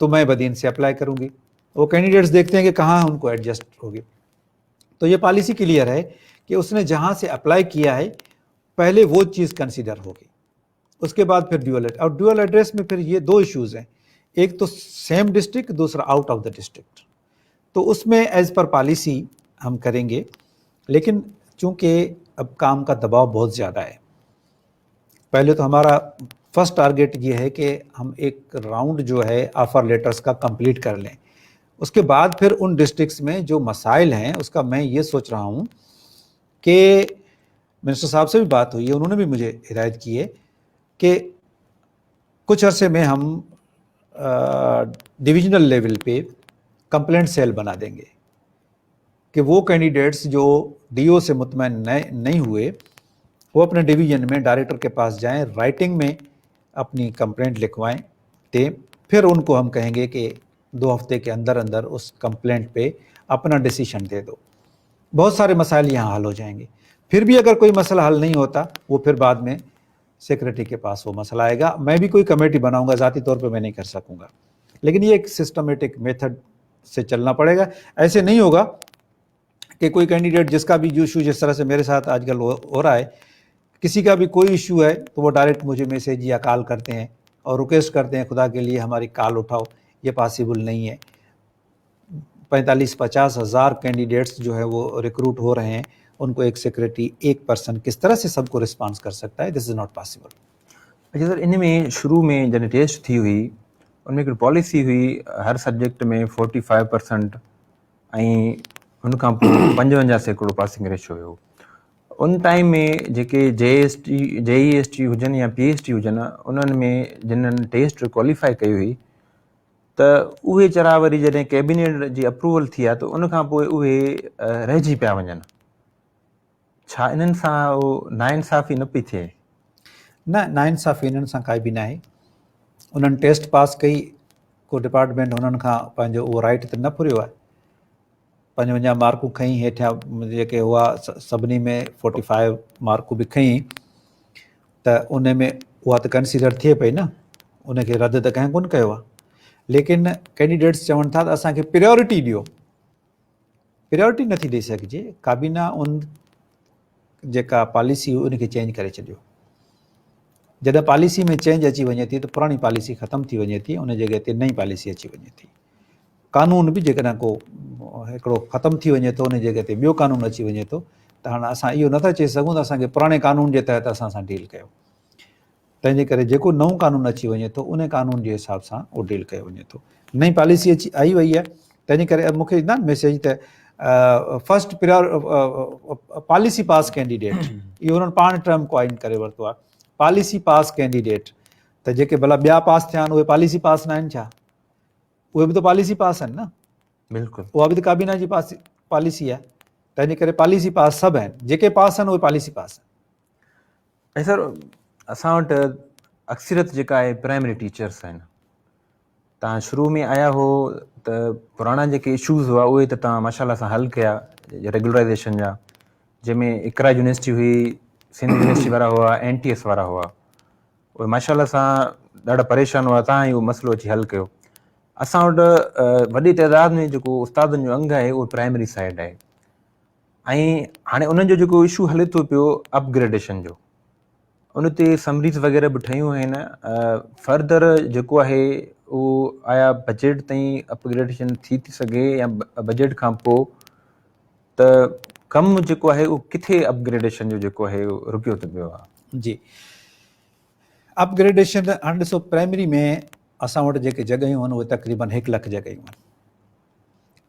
تو میں بدین سے اپلائی کروں گی. وہ کینڈیڈیٹس دیکھتے ہیں کہ کہاں ان کو ایڈجسٹ ہوگی. تو یہ پالیسی کلیئر ہے کہ اس نے جہاں سے اپلائی کیا ہے پہلے وہ چیز کنسیڈر ہوگی, اس کے بعد پھر ڈیول ایڈریس. اور ڈیول ایڈریس میں پھر یہ دو ایشوز ہیں, ایک تو سیم ڈسٹرکٹ, دوسرا آؤٹ آف دا ڈسٹرکٹ. تو اس میں ایز پر پالیسی ہم کریں گے, لیکن چونکہ اب کام کا دباؤ بہت زیادہ ہے, پہلے تو ہمارا فرسٹ ٹارگیٹ یہ ہے کہ ہم ایک راؤنڈ جو ہے آفر لیٹرز کا کمپلیٹ کر لیں. اس کے بعد پھر ان ڈسٹرکٹس میں جو مسائل ہیں اس کا میں یہ سوچ رہا ہوں کہ منسٹر صاحب سے بھی بات ہوئی ہے, انہوں نے بھی مجھے ہدایت کی ہے کہ کچھ عرصے میں ہم ڈویژنل لیول پہ کمپلینٹ سیل بنا دیں گے کہ وہ کینڈیڈیٹس جو ڈی او سے مطمئن نہیں ہوئے وہ اپنے ڈویژن میں ڈائریکٹر کے پاس جائیں, رائٹنگ میں اپنی کمپلینٹ لکھوائیں دیں, پھر ان کو ہم کہیں گے کہ 2 ہفتے کے اندر اندر اس کمپلینٹ پہ اپنا ڈیسیشن دے دو. بہت سارے مسائل یہاں حل ہو جائیں گے. پھر بھی اگر کوئی مسئلہ حل نہیں ہوتا, وہ پھر بعد میں سیکرٹری کے پاس وہ مسئلہ آئے گا. میں بھی کوئی کمیٹی بناؤں گا, ذاتی طور پہ میں نہیں کر سکوں گا, لیکن یہ ایک سسٹمیٹک میتھڈ سے چلنا پڑے گا. ایسے نہیں ہوگا کہ کوئی کینڈیڈیٹ جس کا بھی جو ایشو, جس طرح سے میرے ساتھ آج کل ہو رہا ہے, کسی کا بھی کوئی ایشو ہے تو وہ ڈائریکٹ مجھے میسیج یا کال کرتے ہیں اور ریکویسٹ کرتے ہیں خدا کے لیے ہماری کال اٹھاؤ. یہ پاسبل نہیں ہے. 45-50 ہزار کینڈیڈیٹس جو ہے وہ ریکروٹ ہو رہے ہیں, ان کو ایک سیکرٹری, ایک پرسن کس طرح سے سب کو رسپانس کر سکتا ہے؟ دس از ناٹ پاسبل. اچھا سر, ان میں شروع میں جڏहिं ٹیسٹ تھی हुई ان में हिकिड़ी पॉलिसी हुई हर सब्जेक्ट में 45% ऐं हुन खां पोइ 55% पासिंग रेशियो हुयो. उन टाइम में जेके JEST हुजनि या PhD हुजनि, उन्हनि में जिन्हनि टेस्ट क्वालिफाई कई हुई त उहे चरा वरी जॾहिं कैबिनेट जी अप्रूवल थी आहे त उन खां पोइ उहे रहिजी पिया वञनि. छा इन्हनि सां उहो नाइंसाफ़ी न पई थिए? न, नाइंसाफ़ी इन्हनि सां काई बि न आहे. उन्हनि टेस्ट पास कई, को डिपार्टमेंट उन्हनि खां पंहिंजो उहो राइट त न फुरियो आहे. 55 मार्कूं खईं, हेठियां जेके हुआ सभिनी में 45 मार्कूं बि खईं, त उन में उहा त कंसीडर थिए पई न, उनखे रद्द त कंहिं कोन कयो आहे. लेकिन कैंडिडेट्स चवनि था त असांखे प्रियोरिटी ॾियो. प्रियोरिटी नथी ॾेई सघिजे. काबीना उन जेका पॉलिसी हुई उनखे चेंज करे छॾियो. जॾहिं पॉलिसी में चेंज अची वञे थी त पुराणी पॉलिसी ख़तमु थी वञे थी, उन जॻह ते नई पॉलिसी अची वञे थी. कानून बि जेकॾहिं को हिकिड़ो ख़तमु थी वञे थो, उन जॻह ते ॿियो कानून अची वञे थो, त हाणे असां इहो नथा चई सघूं त असांखे पुराणे कानून जे तहत असां सां डील कयो. तंहिंजे करे जेको नओं कानून अची वञे थो उन कानून जे हिसाब सां उहो डील कयो वञे थो. नई पॉलिसी आई वई आहे, तंहिंजे करे मूंखे न मैसेज त फर्स्ट पॉलिसी पास कैंडिडेट, इहो हुननि पाण टर्म कॉइन करे वरितो आहे, पॉलिसी पास कैंडिडेट. त जेके भला ॿिया पास थिया आहिनि उहे पॉलिसी पास न आहिनि छा? उहे बि त पॉलिसी पास आहिनि न. बिल्कुलु, उहा बि त काबीना जी पॉलिसी आहे. तंहिंजे करे पॉलिसी पास सभु आहिनि, जेके पास आहिनि उहे पॉलिसी पास आहिनि. ऐं सर असां वटि अक्सरियत जेका आहे प्राइमरी टीचर्स आहिनि. तव्हां शुरू में आया हो त पुराणा जेके इशूज़ हुआ उहे त तव्हां माशाल्लाह सां हल कया रेगुलराइज़ेशन जा, जंहिंमें इकरा यूनिवर्सिटी हुई, सिंध यूनिवर्सिटी वारा हुआ, NTS वारा हुआ, उहे माशाल्लाह सां ॾाढा परेशान हुआ. तव्हां इहो मसइलो अची हल कयो. असां वटि वॾी तइदाद में जेको उस्तादनि जो अंग आहे उहो प्राइमरी साइड आहे. ऐं हाणे उन्हनि जो जेको इशू हले थो पियो अपग्रेडेशन जो, उन ते समरीज़ वग़ैरह बि ठहियूं आहिनि. फर्दर जेको आहे उहो आया बजट ताईं अपग्रेडेशन थी सघे या बजट खां पोइ त कमु जेको आहे उहो किथे अपग्रेडेशन जो जेको आहे उहो रुकियो थो पियो आहे? जी, अपग्रेडेशन हाणे ॾिसो, प्राइमरी में असां वटि जेके जॻहियूं आहिनि उहे तक़रीबन 1 लख जॻहियूं आहिनि,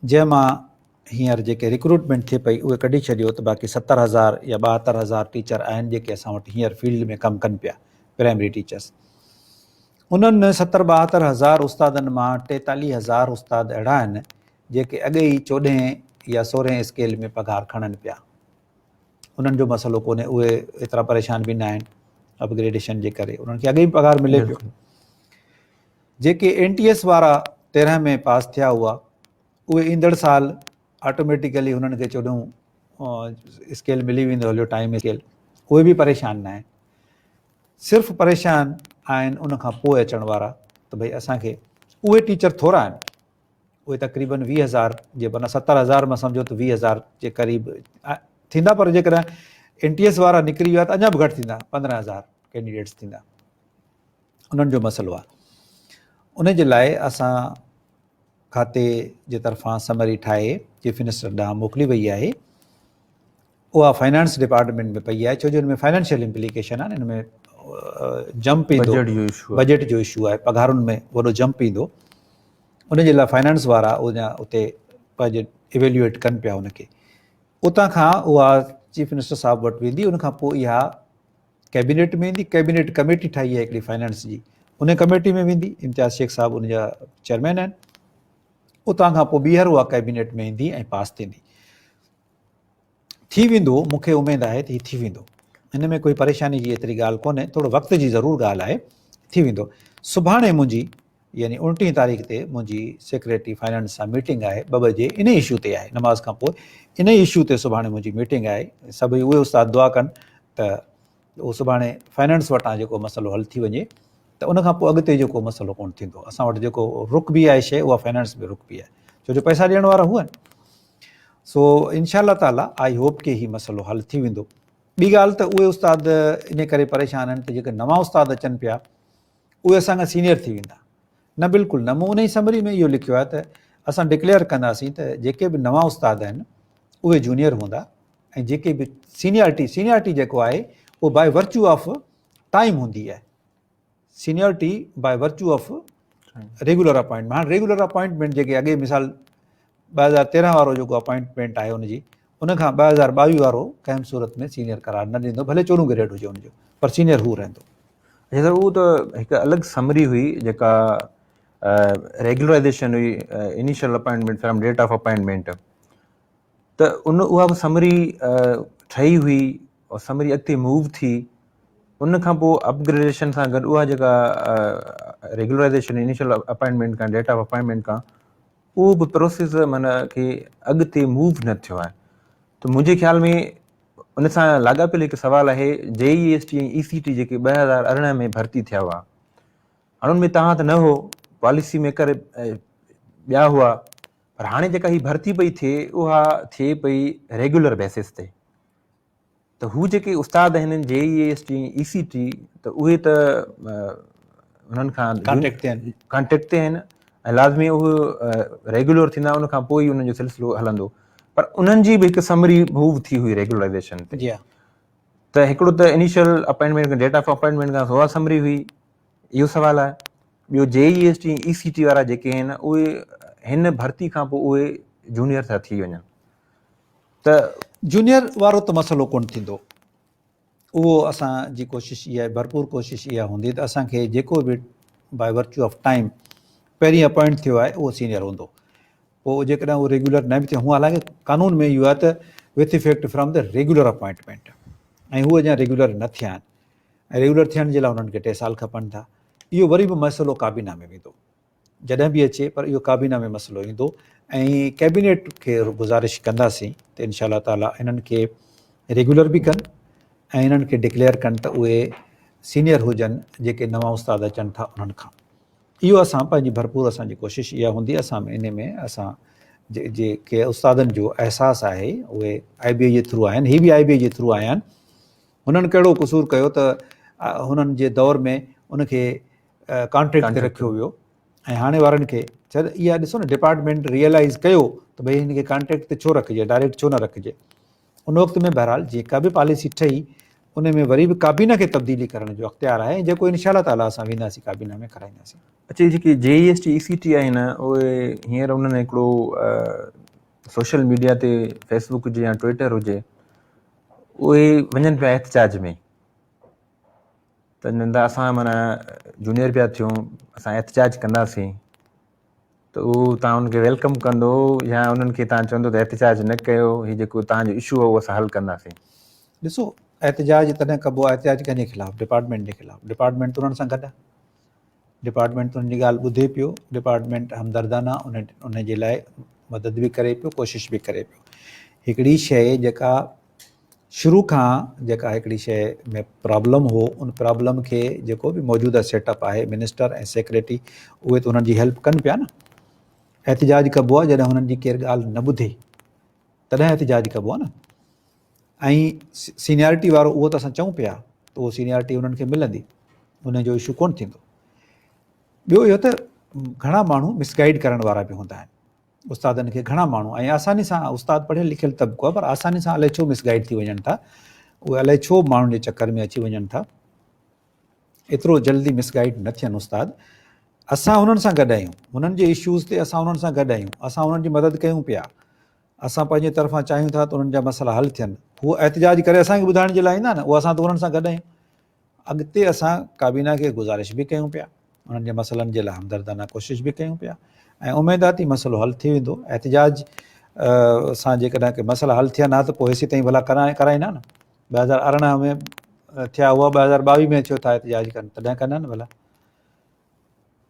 जंहिंमां हींअर जेके रिक्रूटमेंट थिए पई उहे कढी छॾियो त बाक़ी 70,000 या 72,000 टीचर आहिनि जेके असां वटि हींअर फील्ड में कमु कनि पिया, प्राइमरी टीचर्स। उन्हनि 70-72,000 उस्तादनि मां 43,000 उस्ताद अहिड़ा आहिनि जेके अॻे ई 14 या 16 स्केल में पघार खणनि पिया। उन्हनि जो मसइलो कोन्हे, उहे एतिरा परेशान बि न आहिनि अपग्रेडेशन जे करे, उन्हनि खे अॻे ई पघार मिले पियो। जेके NTS वारा 13 में पास थिया हुआ, उहे ईंदड़ साल ऑटोमेटिकली हुननि खे 14 स्केल मिली वेंदो हलियो, टाइम स्केल, उहे बि परेशान न आहिनि। सिर्फ़ु परेशान आहिनि उन खां पोइ अचण वारा, त भई असांखे उहे टीचर थोरा आहिनि, उहे तक़रीबन 20,000 जे माना 70,000 मां सम्झो त 20,000 जे क़रीब थींदा, पर जेकॾहिं NTS वारा निकिरी विया त अञा बि घटि थींदा, 15,000 कैंडिडेट्स थींदा। उन्हनि जो मसइलो आहे। उन जे लाइ असां खाते जे तरफ़ां समरी ठाहे चीफ मिनिस्टर ॾांहुं मोकिली वई आहे। उहा फाइनेंस डिपार्टमेंट में पई आहे, छो जो हिन में फाइनेंशियल इम्प्लीकेशन आहे, हिन में जंप ईंदो, बजट जो इशू आहे, पघारुनि में वॾो जंप ईंदो। उन जे लाइ फाइनेंस वारा उते पंहिंजे इवेल्यूएट कनि पिया उनखे। उतां खां उहा चीफ मिनिस्टर साहिबु वटि वेंदी, उनखां पोइ इहा कैबिनेट में ईंदी। कैबिनेट कमेटी ठाही आहे हिकिड़ी फाइनेंस जी, उन कमेटी में वेंदी, इम्तियाज़ शेख साहिबु उनजा चेयरमैन आहिनि। उतां खां पोइ ॿीहर उहा कैबिनेट में ईंदी ऐं पास थींदी। थी वेंदो, मूंखे उमेदु आहे त हीउ थी वेंदो, हिन में कोई परेशानी जी एतिरी ॻाल्हि कोन्हे, थोरो वक़्त जी ज़रूरु ॻाल्हि आहे, थी वेंदो। सुभाणे मुंहिंजी यानी 29 तारीख़ ते मुंहिंजी सेक्रेटरी फाइनेंस सां मीटिंग आहे, 2 बजे इन इशू ते आहे, नमाज़ खां पोइ इन इशू ते सुभाणे मुंहिंजी मीटिंग आहे। सभई उहे उस्ताद दुआ कनि त उहो सुभाणे फाइनेंस वटां जेको मसइलो हल थी वञे, त उनखां पोइ अॻिते जेको मसइलो कोन थींदो। असां वटि जेको रुक बि आहे शइ, उहा फाइनेंस में रुक बि आहे, छो जो पैसा ॾियण वारा हुआ आहिनि। सो इंशाअल्लाह ताला आई होप कि हीउ मसइलो हल थी वेंदो। ॿी ॻाल्हि त उहे उस्ताद इन करे परेशान आहिनि त जेके नवां उस्ताद अचनि पिया उहे असांखां सीनियर थी वेंदा। न, बिल्कुलु न। मूं उन ई समरी में इहो लिखियो आहे त असां डिक्लेयर कंदासीं त जेके बि नवां उस्ताद आहिनि उहे जूनियर हूंदा, ऐं जेके बि सीनियरिटी जेको आहे उहो बाय वर्च्यू ऑफ टाइम हूंदी आहे। Seniority by virtue of regular appointment. हाणे रेगुलर अपॉइंटमेंट जेके अॻे मिसाल 2013 वारो जेको अपॉइंटमेंट आहे हुनजी, उनखां 2022 वारो कंहिं सूरत में सीनियर करार न ॾींदो, भले 14 ग्रेड हुजे हुनजो, पर सीनियर हू रहंदो। अच्छा सर, उहो त हिकु अलॻि समरी हुई जेका रेगुलराइज़ेशन हुई, initial appointment from date of appointment, त उहा बि समरी ठही हुई और समरी अॻिते मूव थी। उन खां पोइ अपग्रेडेशन सां गॾु उहा जेका रेगुलराइज़ेशन इनिशियल अपॉइंटमेंट खां डेट ऑफ अपॉइंटमेंट खां उहो बि प्रोसेस माना कि अॻिते मूव न थियो आहे। त मुंहिंजे ख़्याल में उन सां लाॻापियल हिकु सुवालु आहे, JEST ऐं ECT जेके 2018 में भर्ती थिया हुआ, हाणे उनमें तव्हां त न हो, पॉलिसी मेकर ॿिया हुआ, पर हाणे जेका हीअ भर्ती पई थिए उहा थिए पई रेगुलर बेसिस ते। त हू जेके उस्ताद आहिनि JEST ऐं ECT, त उहे त उन्हनि खां कॉन्टेक्ट ते आहिनि ऐं लाज़मी उहे रेगुलर थींदा, उनखां पोइ ई उन्हनि जो सिलसिलो हलंदो। पर उन्हनि जी बि हिकु समरी मूव थी हुई रेगुलराइज़ेशन ते। त हिकिड़ो त इनिशियल अपॉइंटमेंट खां डेट ऑफ अपॉइंटमेंट खां उहा समरी हुई, इहो सुवालु आहे। ॿियो JEST ऐं ECT वारा जेके आहिनि उहे हिन भर्ती खां पोइ उहे जूनियर था थी वञनि। त जूनियर वारो त मसइलो कोन थींदो, उहो असांजी कोशिशि इहा आहे, भरपूर कोशिशि इहा हूंदी त असांखे जेको बि बाय वर्च्यू ऑफ टाइम पहिरीं अपॉइंट थियो आहे उहो सीनियर हूंदो। पोइ जेकॾहिं उहो रेगुलर न बि थियो, हूअं हालांकि कानून में इहो आहे त with effect from the regular appointment, ऐं हू अञा रेगुलर न थिया आहिनि, ऐं रेगुलर थियण जे लाइ उन्हनि खे 3 साल खपनि था। इहो वरी बि मसइलो काबीना में वेंदो, जॾहिं बि अचे, पर इहो काबीना में मसइलो ईंदो। ऐं कैबिनेट खे गुज़ारिश कंदासीं त इंशाअल्लाह ताला इन्हनि खे रेगुलर बि कनि ऐं इन्हनि खे डिक्लेयर कनि त उहे सीनियर हुजनि जेके नवां उस्ताद अचनि था उन्हनि खां। इहो असां पंहिंजी भरपूर असांजी कोशिशि इहा हूंदी। असां इन में असां जेके उस्तादनि जो एहसासु आहे उहे IBA जे थ्रू आहिनि, हीअ बि IBA जे थ्रू आया आहिनि। हुननि कहिड़ो क़सूरु कयो त हुननि जे दौर में उनखे कॉन्ट्रेक्ट ते रखियो वियो, ऐं हाणे वारनि खे छा इहा ॾिसो न डिपार्टमेंट रियलाइज़ कयो त भई हिन खे कॉन्ट्रैक्ट ते छो रखिजे, डायरेक्ट छो न रखिजे। उन वक़्त में बहरहाल जेका बि पॉलिसी ठही उन में वरी बि काबीना खे तब्दीली करण जो अख़्तियार आहे, जेको इनशा ताला असां वेंदासीं काबीना में कराईंदासीं। अच्छा, जेकी JEST ECT आहे न, उहे हींअर उन्हनि हिकिड़ो सोशल मीडिया ते फेसबुक हुजे या ट्विटर हुजे, उहे वञनि पिया एहतजाज में, त नंढा असां माना जूनियर पिया थियूं, असां एहतजाज कंदासीं, त उहो तव्हां उनखे वेलकम कंदो या उन्हनि खे तव्हां चवंदो त एहतजाज न कयो, हीउ जेको तव्हांजो इशू आहे उहो असां हल कंदासीं? ॾिसो, एहतजाज तॾहिं कबो आहे, एहतजाज कंहिंजे ख़िलाफ़ु? डिपार्टमेंट जे ख़िलाफ़ु। डिपार्टमेंट त उन्हनि सां गॾु आहे, डिपार्टमेंट त उन्हनि जी ॻाल्हि ॿुधे पियो, डिपार्टमेंट हमदर्दाना उन जे लाइ मदद बि करे पियो, कोशिशि बि करे पियो। हिकिड़ी शइ जेका शुरू खां जेका हिकिड़ी शइ में प्रॉब्लम हो, उन प्रॉब्लम खे जेको बि मौजूदा सेटअप आहे, मिनिस्टर ऐं सेक्रेटरी उहे त उन्हनि जी हेल्प कनि पिया न। एहतजाज कबो आहे जॾहिं हुननि जी केरु ॻाल्हि न ॿुधे, तॾहिं एहतजाज कबो आहे न। ऐं सीनियरिटी वारो उहो त असां चऊं पिया त उहो सीनियरिटी उन्हनि खे मिलंदी, उनजो इशू कोन्ह थींदो। ॿियो इहो त घणा माण्हू मिसगाइड करण वारा बि हूंदा आहिनि, उस्तादनि खे घणा माण्हू, ऐं आसानी सां उस्ताद पढ़ियल लिखियल तबिको आहे, पर आसानी सां अलाए छो मिसगाइड थी वञनि था, उहे अलाए छो माण्हुनि जे चकर में अची वञनि था, एतिरो जल्दी मिसगाइड न थियनि उस्ताद। असां हुननि सां गॾु आहियूं, हुननि जे इशूज़ ते असां हुननि सां गॾु आहियूं, असां हुननि जी मदद कयूं पिया, असां पंहिंजे तरफ़ां चाहियूं था त उन्हनि जा मसइला हल थियनि। उहो एहतजाज करे असांखे ॿुधाइण जे लाइ ईंदा न, उहो असां त हुननि सां गॾु आहियूं। अॻिते असां काबीना खे गुज़ारिश बि कयूं पिया, उन्हनि जे मसइलनि जे लाइ हमदर्दाना कोशिशि बि कयूं पिया, ऐं उमेद आहे त मसइलो हल थी वेंदो। एहतजाज सां जेकॾहिं के मसइला हल थियनि हा त पोइ हेसि ताईं भला कराईंदा न। 2018 में थिया हुआ, 2022 में छो था एहतजाज कनि, तॾहिं कंदा न भला।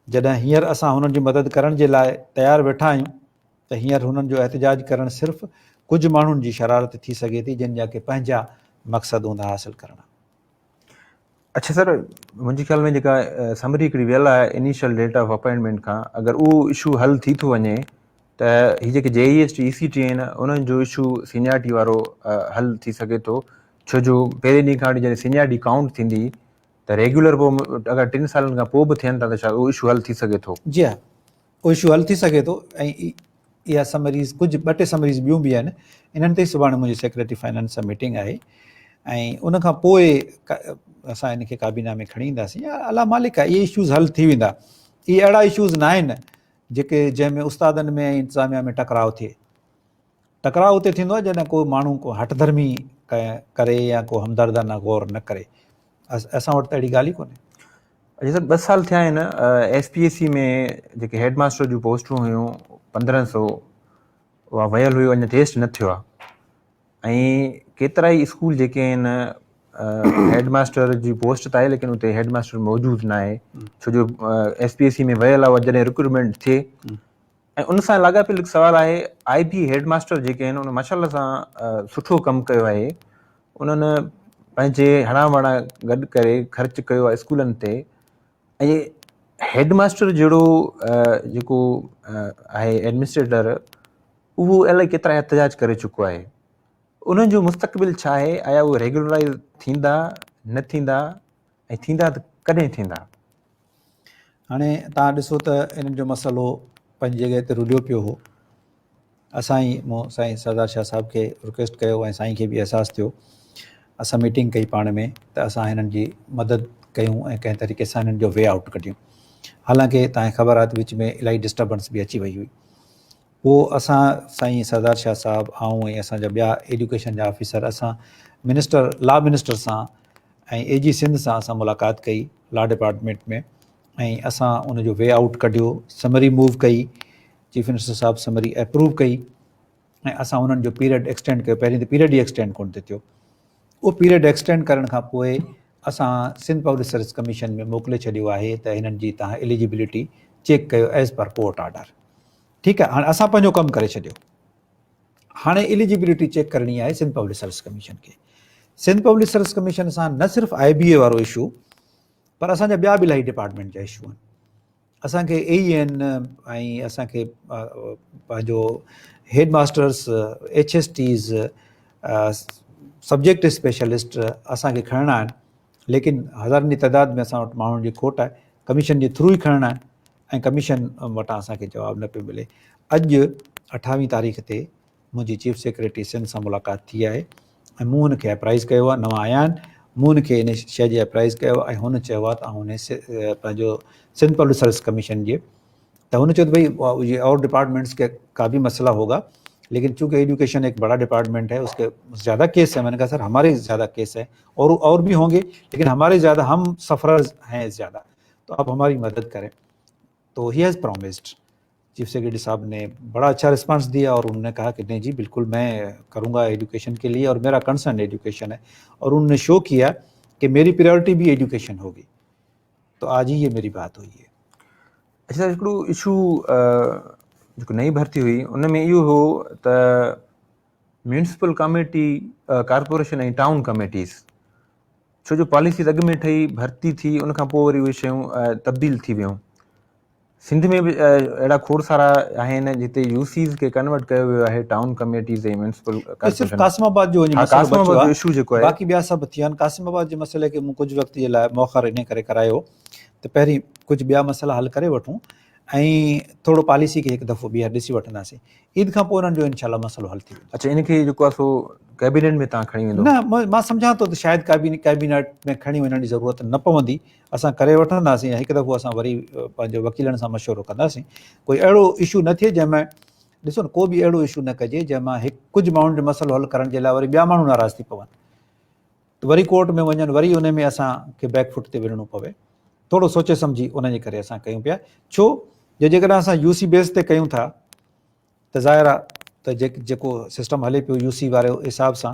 जॾहिं हींअर असां हुननि जी मदद करण जे लाइ तयारु वेठा आहियूं, त हींअर हुननि जो एहतजाज करणु सिर्फ़ु कुझु माण्हुनि जी शरारत थी सघे थी, जिन जा के पंहिंजा मक़सद हूंदा हासिलु करणु। अच्छा सर, मुंहिंजे ख़्याल में जेका समरी हिकिड़ी वियल आहे इनिशियल डेट ऑफ अपॉइंटमेंट खां, अगरि उहो इशू हल थी थो वञे त हीअ जेके JEST ECT आहिनि उन्हनि जो इशू सीनियरिटी वारो हल थी सघे थो, छो जो पहिरें ॾींहं खां वठी जॾहिं सीनियरिटी काउंट थींदी त रेगुलर पोइ अगरि 3 सालनि खां पोइ बि थियनि था त छा उहो इशू हल थी सघे थो? जी हा, उहो इशू हल थी सघे थो। ऐं इहा समरीज़ कुझु 2-3 समरीज़ ॿियूं बि आहिनि, इन्हनि ते सुभाणे मुंहिंजी सेक्रेटरी फाइनेंस सां मीटिंग आहे, ऐं उनखां पोइ असां इनखे काबीना में खणी ईंदासीं। अला मालिक आहे, इहे इशूज़ हल थी वेंदा। इहे अहिड़ा इशूज़ न आहिनि जेके जंहिंमें उस्तादनि में ऐं इंतिज़ामिया में टकराव थिए। टकराव उते थींदो आहे जॾहिं को माण्हू को हठधर्मी करे या को हमदर्दाना गौर न करे। असां वटि त अहिड़ी ॻाल्हि ई कोन्हे। अच्छा सर, 2 साल थिया आहिनि SPSC में जेके हेडमास्टर जूं पोस्टूं हुयूं 1500, उहा वयल हुई, अञा टेस्ट न थियो आहे, ऐं केतिरा ई स्कूल जेके आहिनि हेडमास्टर जी पोस्ट त आहे लेकिन उते हेडमास्टर मौजूदु न आहे, छो जो SPSC में वयल आहे, जॾहिं रिक्रूटमेंट थिए। ऐं उन सां लाॻापियल हिकु सुवालु आहे, IB हेडमास्टर जेके आहिनि उन माशाल्लाह सां सुठो कमु कयो आहे, उन्हनि पंहिंजे हणा वणा गॾु करे ख़र्चु कयो आहे स्कूलनि ते, ऐं हेडमास्टर जहिड़ो जेको आहे एडमिनिस्ट्रेटर, उहो अलाए केतिरा एहतजाज करे चुको आहे। उन्हनि जो मुस्तक़बिल छा आहे? आया उहे रेगुलराइज़ थींदा, न थींदा, ऐं थींदा त कॾहिं थींदा? हाणे तव्हां ॾिसो त इन्हनि जो मसइलो पंहिंजी जॻह ते रुलियो पियो हो। असां ई मूं साईं सरदार शाह साहिब खे रिक्वेस्ट कयो ऐं साईं खे बि अहसासु थियो। असां मीटिंग कई पाण में त असां हिननि जी मदद कयूं ऐं कंहिं तरीक़े सां हिननि जो वे आउट कढियूं। हालांकि तव्हांखे ख़बर आहे त विच में इलाही डिस्टर्बेंस बि अची वई हुई। पोइ असां साईं सरदार शाह साहिबु ऐं असांजा ॿिया एजुकेशन जा ऑफिसर, असां मिनिस्टर लॉ मिनिस्टर सां ऐं AG सिंध सां असां मुलाक़ात कई लॉ डिपार्टमेंट में, ऐं असां उनजो वे आउट कढियो, समरी मूव कई, चीफ मिनिस्टर साहिबु समरी अप्रूव कई, ऐं असां उन्हनि जो पीरियड एक्सटेंड कयो। पहिरीं त पीरियड ई एक्सटेंड कोन थियो। उहो पीरियड एक्सटेंड करण खां पोइ असां सिंध पब्लिक सर्विस कमीशन में मोकिले छॾियो आहे त हिननि जी तव्हां एलिजिबिलिटी चेक कयो एज़ पर कोर्ट ऑर्डर। ठीकु आहे, हाणे असां पंहिंजो कमु करे छॾियो। हाणे एलिजिबिलिटी चेक करणी आहे सिंध पब्लिक सर्विस कमीशन खे। सिंध पब्लिक सर्विस कमीशन सां न सिर्फ़ु IBA वारो इशू, पर असांजा ॿिया बि इलाही डिपार्टमेंट जा इशू आहिनि। असांखे AEN ऐं असांखे पंहिंजो हेडमास्टर्स, HSTs, सब्जेक्ट स्पेशलिस्ट असांखे खणणा आहिनि, लेकिन हज़ारनि जी तइदाद में असां वटि माण्हुनि जी खोट आहे। कमीशन जे थ्रू ई खणणा आहिनि, ऐं कमीशन वटां असांखे जवाबु न पियो मिले। अॼु 28 तारीख़ ते मुंहिंजी चीफ सेक्रेटरी सिंध सां मुलाक़ात थी आहे ऐं मूं हुनखे अप्राइज़ कयो आहे, नवां आया आहिनि, मूं हुनखे इन शइ जे अप्राइज़ कयो ऐं हुन चयो आहे त हुन पंहिंजो सिंध पब्लिक सर्विस कमीशन जे, त हुन चयो त भाई ये और डिपार्टमेंट्स के का भी मसला होगा, लेकिन चूंकि एजुकेशन एक बड़ा डिपार्टमेंट है, उसके ज़्यादा केस है। मैंने कहा सर हमारे ज़्यादा केस है और भी होंगे, लेकिन हमारे ज़्यादा, हम सफ़रर्स हैं ज़्यादा, तो आप हमारी मदद करें। तो ही हैज़ प्रॉमिस्ड, चीफ सेक्रेटरी साहब ने बड़ा अच्छा रिस्पांस दिया और उन्होंने कहा कि नहीं जी बिल्कुल मैं करूँगा एजुकेशन के लिए, और मेरा कंसर्न एजुकेशन है, और उन्होंने शो किया कि मेरी प्रायोरिटी भी एजुकेशन होगी। तो आज ही ये मेरी बात हुई है। अच्छा, हिकिड़ो इशू जेको नई भर्ती हुई उन में इहो हो त म्यूनिसिपल कमेटी, कॉर्पोरेशन ऐं टाउन कमेटीज़, छो जो पॉलिसी अॻु में ठही भर्ती थी उन खां पोइ वरी उहे शयूं तब्दील थी वियूं। सिंध में बि अहिड़ा खोड़ सारा आहिनि जिते यूसीज़ खे कन्वर्ट कयो वियो आहे टाउन कमेटीज़ ऐं म्यूनिसिपल सिर्फ़ु कासिमाबाद जो कासिमाबाद जो इशू जेको आहे, बाक़ी ॿिया सभु थी विया आहिनि। कासिमाबाद जे मसइले खे मूं कुझु वक़्त जे लाइ मौख़र इन करे करायो त पहिरीं कुझु ॿिया मसइला हल करे वठूं ऐं थोरो पॉलिसी खे हिकु दफ़ो ॿीहर ॾिसी वठंदासीं। ईद खां पोइ उन्हनि जो इनशाला मसइलो हल थी वेंदो। अच्छा, इनखे जेको आहे सो कैबिनेट में तव्हां खणी वेंदो? न, मां सम्झां थो त शायदि कैबिनेट में खणी वञण जी ज़रूरत न पवंदी, असां करे वठंदासीं ऐं हिकु दफ़ो असां वरी पंहिंजे वकीलनि सां मशवरो कंदासीं। कोई अहिड़ो इशू न थिए जंहिंमें, ॾिसो न, को बि अहिड़ो इशू न कजे जंहिंमां हिकु कुझु माण्हुनि जो मसइलो हल करण जे लाइ वरी ॿिया माण्हू नाराज़ थी पवनि, त वरी कोर्ट में वञनि, वरी उन में असांखे बैकफुट ते विढ़णो पवे। थोरो सोचे सम्झी उन जे करे असां कयूं पिया। छो जो जेकॾहिं असां यूसी बेस ते कयूं था त ज़ाहिर आहे त जेको सिस्टम हले पियो यूसी वारे हिसाब सां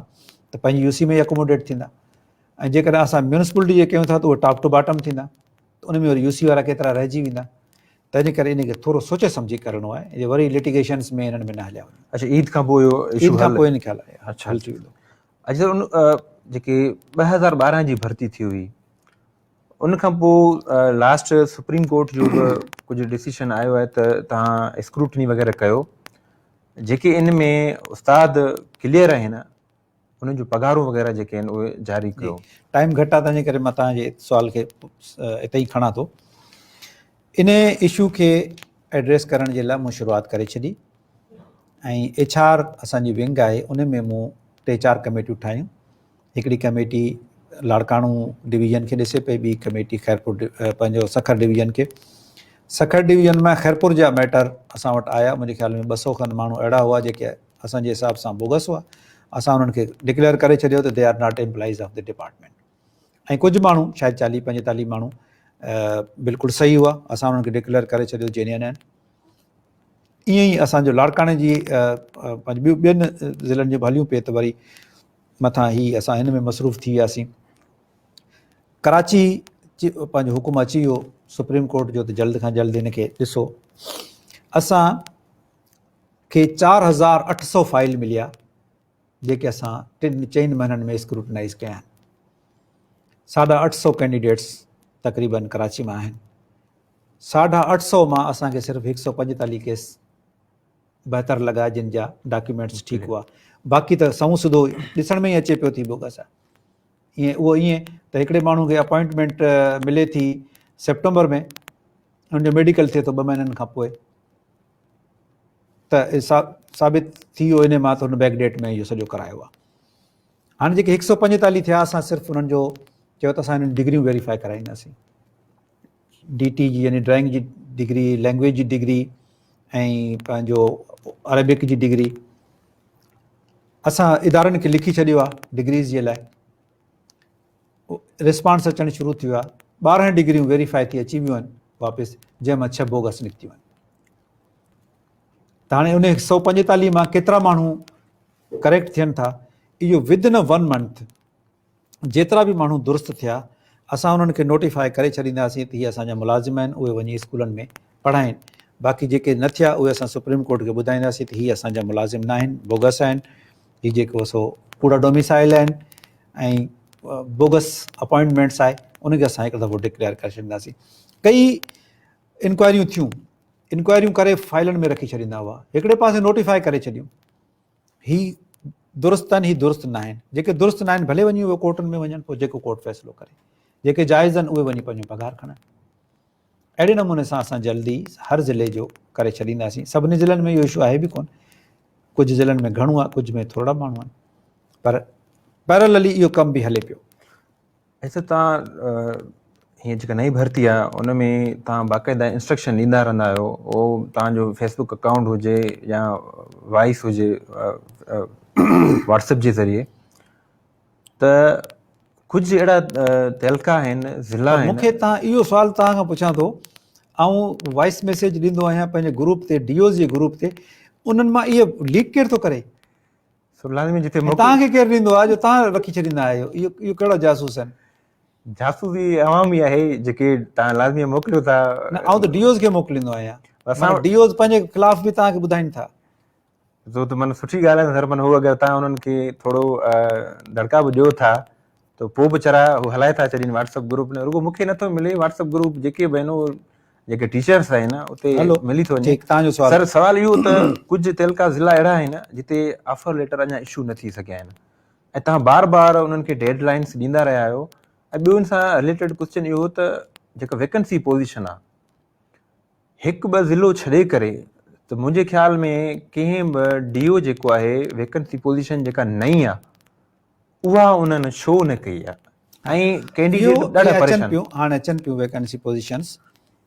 त पंहिंजी यूसी में ई अकोमोडेट थींदा, ऐं जेकॾहिं असां म्यूनिसिपलिटी जे कयूं था त उहे टॉप टू बॉटम थींदा, त उन में वरी यूसी वारा केतिरा रहिजी वेंदा। त इन करे इनखे थोरो सोचे सम्झी करिणो आहे, जे वरी लिटिगेशन्स में हिननि में न हलिया वञनि। अच्छा, ईद खां पोइ इहो इशू ईद खां पोइ इन ख़्याल आहे हल थी वेंदो। अच्छा, उन जेके 2012 जी भर्ती थी हुई उन खां पोइ लास्ट सुप्रीम कोर्ट जो बि कुझु डिसीशन आयो आहे त तव्हां स्क्रूटनी वग़ैरह कयो, जेके इन में उस्ताद क्लियर आहिनि उन्हनि जूं पघारूं वग़ैरह जेके आहिनि उहे जारी कयो। टाइम घटि आहे, तंहिंजे करे मां तव्हांजे सुवाल खे हिते ई खणां थो। इन इशू खे एड्रेस करण जे लाइ मूं शुरूआत करे छॾी ऐं HR असांजी विंग आहे, उन में मूं 3-4 कमेटियूं ठाहियूं। हिकिड़ी कमेटी लाड़काणू डिवीज़न खे ॾिसे पई, ॿी कमेटी खैरपुर पंहिंजो सखर डिवीज़न खे। सखर डिवीज़न में खैरपुर जा मैटर असां वटि आया, मुंहिंजे ख़्याल में 200 खनि माण्हू अहिड़ा हुआ जेके असांजे हिसाब सां बोगस हुआ। असां उन्हनि खे डिक्लेयर करे छॾियो त they are not employees of the department, ऐं कुझु माण्हू शायदि 40-45 माण्हू बिल्कुलु सही हुआ, असां उन्हनि खे डिक्लेयर करे छॾियो जेन्युइन आहिनि। ईअं ई असांजो लाड़काणे जी पंहिंजी ॿियनि ज़िलनि जी हलियूं पिए त वरी मथां ही असां हिन में मसरूफ़ थी वियासीं। कराची पंहिंजो हुकुम अची वियो सुप्रीम कोर्ट जो त जल्द खां जल्द हिन खे ॾिसो। असांखे 4800 फाइल मिलिया जेके असां 4 महीननि में स्क्रूटनाइज़ कया आहिनि। 850 कैंडिडेट्स तक़रीबन कराची में आहिनि। 850 मां असांखे सिर्फ़ु 145 केस बहितर लॻा जिन जा डॉक्यूमेंट्स ठीकु हुआ, बाक़ी त सऊं सिधो ॾिसण में ई अचे पियो थी बोगस आहे। ईअं उहो ईअं त हिकिड़े माण्हू खे अपॉइंटमेंट मिले थी सेप्टेंबर में, हुनजो मेडिकल थिए थो 2 महीननि खां पोइ, त साबित थी वियो इन मां त हुन बैकडेट में इहो सॼो करायो आहे। हाणे जेके 145 थिया, असां सिर्फ़ु उन्हनि जो चयो त असां हिननि डिग्रियूं वेरीफाई कराईंदासीं। DT जी यानी ड्राइंग जी डिग्री, लैंग्वेज जी डिग्री ऐं पंहिंजो अरेबिक जी डिग्री। असां इदारनि खे लिखी छॾियो आहे डिग्रीज़ जे लाइ, रिस्पॉन्स अचणु शुरू थी वियो आहे। 12 डिग्रियूं वेरीफाई थी अची वियूं आहिनि वापसि, जंहिंमां 6 बोगस निकितियूं आहिनि। त हाणे उन 145 मां केतिरा माण्हू करेक्ट थियनि था, इहो विदिन 1 मंथ जेतिरा बि माण्हू दुरुस्त थिया असां उन्हनि खे नोटिफाई करे छॾींदासीं त हीअ असांजा मुलाज़िम आहिनि, उहे वञी स्कूलनि में पढ़ाइनि। बाक़ी जेके न थिया उहे असां सुप्रीम कोर्ट खे ॿुधाईंदासीं त हीअ असांजा मुलाज़िम न आहिनि, बोगस आहिनि, हीअ जेको सो कूड़ा डोमिसाइल आहिनि ऐं बोगस अपॉइंटमेंट्स आहे, उनखे असां हिकु दफ़ो डिक्लेयर करे छॾींदासीं। कई इंक्वायरियूं थियूं, इंक्वायरियूं करे फाइलनि में रखी छॾींदा हुआ, हिकिड़े पासे नोटिफाई करे छॾियूं ही दुरुस्त आहिनि, ही दुरुस्त न आहिनि। जेके दुरुस्त न आहिनि भले वञी उहे कोर्टनि में वञनि, पोइ जेको कोर्ट फ़ैसिलो करे, जेके जाइज़ आहिनि उहे वञी पंहिंजो पघार खणनि। अहिड़े नमूने सां असां जल्दी हर ज़िले जो करे छॾींदासीं। सभिनी ज़िलनि में इहो इशू आहे बि कोन, कुझु ज़िलनि में घणो आहे, कुझु में थोरा माण्हू आहिनि, पर पैरेलली इहो कमु बि हले पियो। ऐसे तव्हां हीअं जेका नई भर्ती आहे उन में तव्हां बाक़ाइदा इंस्ट्रक्शन ॾींदा रहंदा आहियो, उहो तव्हांजो फेसबुक अकाउंट हुजे या वॉइस हुजे व्हाट्सएप जे ज़रिए, त कुझु अहिड़ा तहलका आहिनि, ज़िला आहिनि। मूंखे तव्हां इहो सुवालु तव्हां खां पुछां थो, ऐं वॉइस मैसेज ॾींदो आहियां पंहिंजे ग्रुप ते, डीओज़ जे ग्रुप ते, उन्हनि मां इहो लीक केरु थो करे? लाज़मी जिते तव्हांखे केरु ॾींदो आहे जो तव्हां रखी छॾींदा आहियो? इहो कहिड़ा जासूस आहिनि? जासूसी अवाम ई आहे जेके तव्हां लाज़मी मोकिलियो था। न, आउं त डीओज़ खे मोकिलींदो आहियां, असां डीओज़ पंहिंजे ख़िलाफ़ बि तव्हांखे ॿुधाइनि था। जो त माना सुठी ॻाल्हि आहे, सर, माना हू अगरि तव्हां उन्हनि खे थोरो दड़का बि ॾियो था त पोइ वीचारा हू हलाए था छॾीनि व्हाट्सअप ग्रुप में। रुगो मूंखे नथो मिले व्हाट्सअप ग्रुप, जेके बि आहिनि जेके टीचर्स आहिनि उते मिली थो वञे। सर, सवाल इहो त कुझु तहलका ज़िला अहिड़ा आहिनि जिते ऑफर लेटर अञा इशू न थी सघिया आहिनि, ऐं तव्हां बार बार उन्हनि खे डेडलाइंस ॾींदा रहिया आहियो। ऐं ॿियो इन सां रिलेटेड क्वेश्चन इहो त जेका वैकेंसी पोज़ीशन आहे, हिकु ॿ ज़िलो छॾे करे त मुंहिंजे ख़्याल में कंहिं बि डीओ जेको आहे वैकेंसी पोज़ीशन जेका नई आहे उहा उन्हनि छो न कई आहे, ऐं कैंडिडेट ॾाढा परेशान पियूं। हाणे अचनि पियूं वैकेंसी पोज़ीशन्स,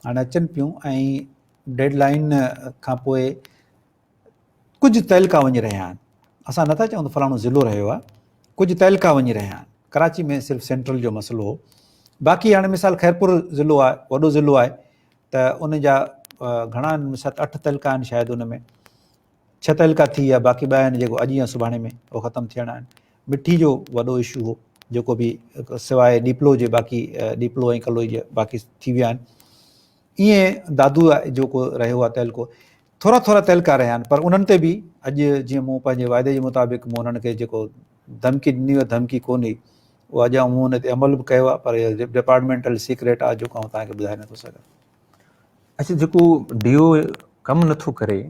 हाणे अचनि पियूं, ऐं डेडलाइन खां पोइ कुझु तहलका वञी रहिया आहिनि। असां नथा चऊं त फलाणो ज़िलो रहियो आहे, कुझु तहलका वञी रहिया आहिनि। कराची में सिर्फ़ु सेंट्रल जो मसइलो हो, बाक़ी हाणे मिसाल खैरपुर ज़िलो आहे, वॾो ज़िलो आहे, त उन जा घणा आहिनि, 7-8 तहलका आहिनि शायदि, उन में 6 तहलका थी विया, बाक़ी 2 आहिनि जेको अॼु या सुभाणे में उहो ख़तमु थियणा आहिनि। मिठी जो वॾो इशू हो जेको बि सवाइ डिप्लो जे, बाक़ी डिप्लो ऐं कलोई जे बाक़ी थी विया आहिनि। ईअं दादू जेको रहियो आहे तहलको, थोरा थोरा तहलका रहिया आहिनि, पर उन्हनि ते बि अॼु जीअं मूं पंहिंजे वाइदे जे मुताबिक़ मूं उन्हनि खे जेको धमकी ॾिनी हुई, धमकी कोन्हे, उहा अॼु मूं हुन ते अमल बि कयो आहे, पर डिपार्टमेंटल सीक्रेट आहे जेको आउं तव्हांखे ॿुधाए नथो सघां। अच्छा, जेको डीओ कमु नथो करे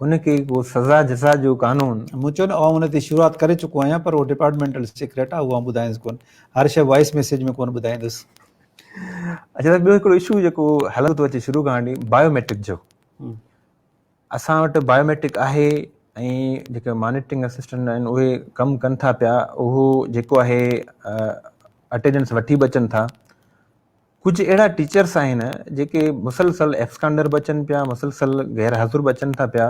उनखे को सज़ा जज़ा जो कानून, मूं चयो न, आउं हुन ते शुरूआति करे चुको आहियां, पर उहो डिपार्टमेंटल सीक्रेट आहे, उहा ॿुधाईंदुसि कोन, हर शइ वॉइस मैसेज में कोन ॿुधाईंदुसि। अच्छा, ॿियो हिकिड़ो इशू जेको हलंदो थो अचे शुरू खां वठी, बायोमेट्रिक जो। असां वटि बायोमेट्रिक आहे, ऐं जेके मॉनिटरिंग असिस्टेंट आहिनि उहे कमु कनि था पिया, उहो जेको आहे अटेंडेंस वठी बि अचनि था। कुझु अहिड़ा टीचर्स आहिनि जेके मुसलसल एब्सकांडर बि अचनि पिया, मुसलसल गैर हाज़ुर बि अचनि था पिया,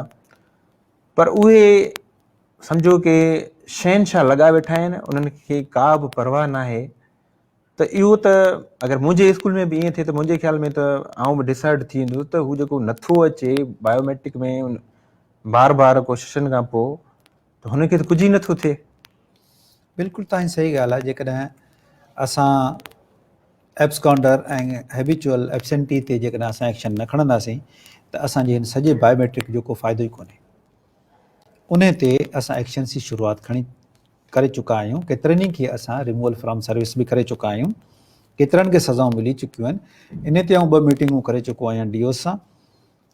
पर उहे सम्झो कि शहनशाह लॻा वेठा आहिनि, उन्हनि खे का बि परवाह न आहे। त इहो त अगरि मुंहिंजे स्कूल में बि ईअं थिए त मुंहिंजे ख़्याल में त आउं बि डिसाइड थी वेंदो त हू जेको नथो अचे बायोमेट्रिक में बार बार कोशिशनि खां पोइ, त हुनखे त कुझु ई नथो थिए। बिल्कुलु तव्हांजी सही ॻाल्हि आहे। जेकॾहिं असां एब्सकाउंडर ऐं हैबिचुअल एब्सेंटी ते जेकॾहिं असां एक्शन न खणंदासीं त असांजे हिन सॼे बायोमेट्रिक जो को फ़ाइदो ई कोन्हे। उन ते असां एक्शन जी शुरूआति खणी करे चुका आहियूं, केतिरनि खे असां रिमूवल फ्रॉम सर्विस बि करे चुका आहियूं, केतिरनि खे सज़ाऊं मिली चुकियूं आहिनि। इन ते आउं 2 मीटिंगूं करे चुको आहियां डीओज़ सां,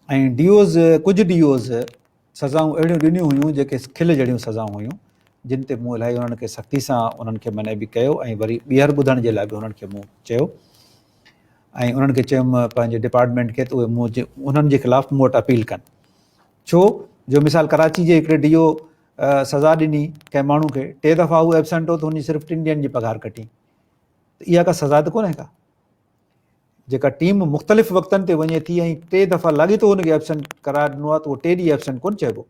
ऐं डीओज़ कुझु डीओज़ सज़ाऊं अहिड़ियूं ॾिनियूं हुयूं जेके खिल जहिड़ियूं सज़ाऊं हुयूं, जिन ते मूं इलाही उन्हनि खे सख़्ती सां उन्हनि खे मने बि कयो, ऐं वरी ॿीहर ॿुधण जे लाइ बि उन्हनि खे मूं चयो, ऐं उन्हनि खे चयुमि पंहिंजे डिपार्टमेंट खे त उहे उन्हनि जे ख़िलाफ़ु मूं वटि अपील कनि। छो जो मिसाल कराची जे हिकिड़े डीओ सज़ा ॾिनी कंहिं माण्हू खे, 3 दफ़ा हू एबसेंट हो त हुन सिर्फ़ु 3 ॾींहंनि जी पघार कटी, त इहा का सज़ा त कोन्हे का। जेका टीम मुख़्तलिफ़ वक़्तनि ते वञे थी ऐं 3 दफ़ा लाॻीतो हुनखे एबसेंट करार ॾिनो आहे, त उहो 3 ॾींहं एबसेंट कोन चइबो,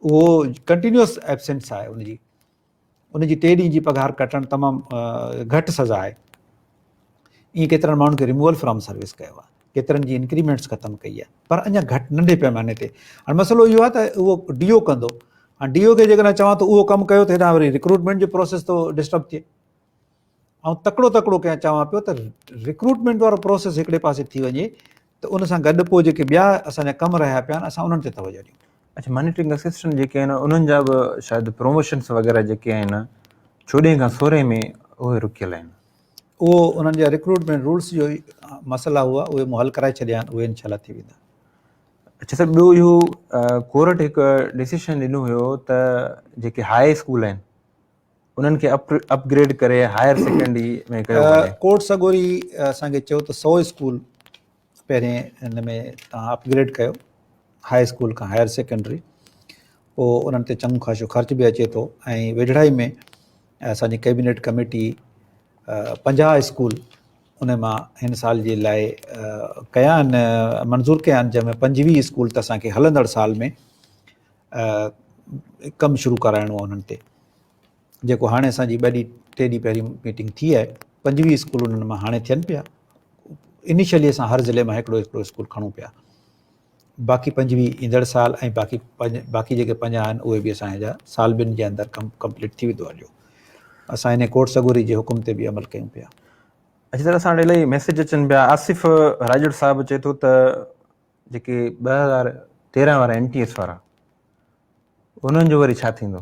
उहो कंटिन्यूअस एबसेंस आहे उनजी 3 ॾींहं जी पघार कटणु तमामु घटि सज़ा आहे। ईअं केतिरनि माण्हुनि खे रिमूवल फ्रॉम सर्विस कयो आहे, केतिरनि जी इंक्रीमेंट्स ख़तमु कई आहे, पर अञा घटि नंढे पैमाने ते। हाणे मसइलो इहो आहे त उहो डीओ कंदो, हाणे डीओ खे जेकॾहिं चवां त उहो कमु कयो त हेॾां वरी रिक्रूटमेंट जो प्रोसेस थो डिस्टर्ब थिए, ऐं तकिड़ो कंहिं चवां पियो त रिक्रूटमेंट वारो प्रोसेस हिकिड़े पासे थी वञे त उन सां गॾु पोइ जेके ॿिया असांजा कम रहिया पिया आहिनि असां उन्हनि ते तवजो ॾियूं। अच्छा, मॉनिटरिंग असिस्टेंट जेके आहिनि उन्हनि जा बि शायदि प्रमोशन्स वग़ैरह जेके आहिनि 14 खां 16 में उहे रुकियल आहिनि। उहो उन्हनि जा रिक्रूटमेंट रूल्स जो मसइला हुआ, उहे मूं हल कराए छॾिया आहिनि, उहे इनशाला थी वेंदा। अच्छा सर, ॿियो इहो कोर्ट हिकु डिसीशन ॾिनो हुयो त जेके हाई स्कूल आहिनि उन्हनि खे अपग्रेड करे हायर सेकेंडरी में कयो वञे। कोर्ट सॻोरी असांखे चयो त 100 स्कूल पहिरें हिन में तव्हां अपग्रेड कयो हाई स्कूल खां हायर सेकेंडरी, पोइ उन्हनि ते चङो ख़ासो ख़र्च बि अचे थो। ऐं वेझड़ाई में असांजी कैबिनेट कमेटी 50 स्कूल उन मां हिन साल जे लाइ कया आहिनि, मंज़ूर कया आहिनि, जंहिंमें 25 स्कूल त असांखे हलंदड़ साल में कमु शुरू कराइणो आहे उन्हनि ते, जेको हाणे असांजी 2 ॾींहं 3 ॾींहं पहिरीं मीटिंग थी आहे। 25 स्कूल उन्हनि मां हाणे थियनि पिया। इनिशियली असां हर ज़िले मां हिकिड़ो स्कूल खणूं पिया, बाक़ी 25 ईंदड़ साल, ऐं बाक़ी जेके 50 आहिनि उहे बि असांजा साल 2 जे अंदरि कंप्लीट थी वेंदो हलियो। असां हिन कोट सगोरी जे हुकुम ते बि अमल कयूं पिया। अॼु तरह सां इलाही मैसेज अचनि पिया। आसिफ़ राजड़ साहिबु चए थो त जेके 2013 वारा NTS वारा उन्हनि जो वरी छा थींदो?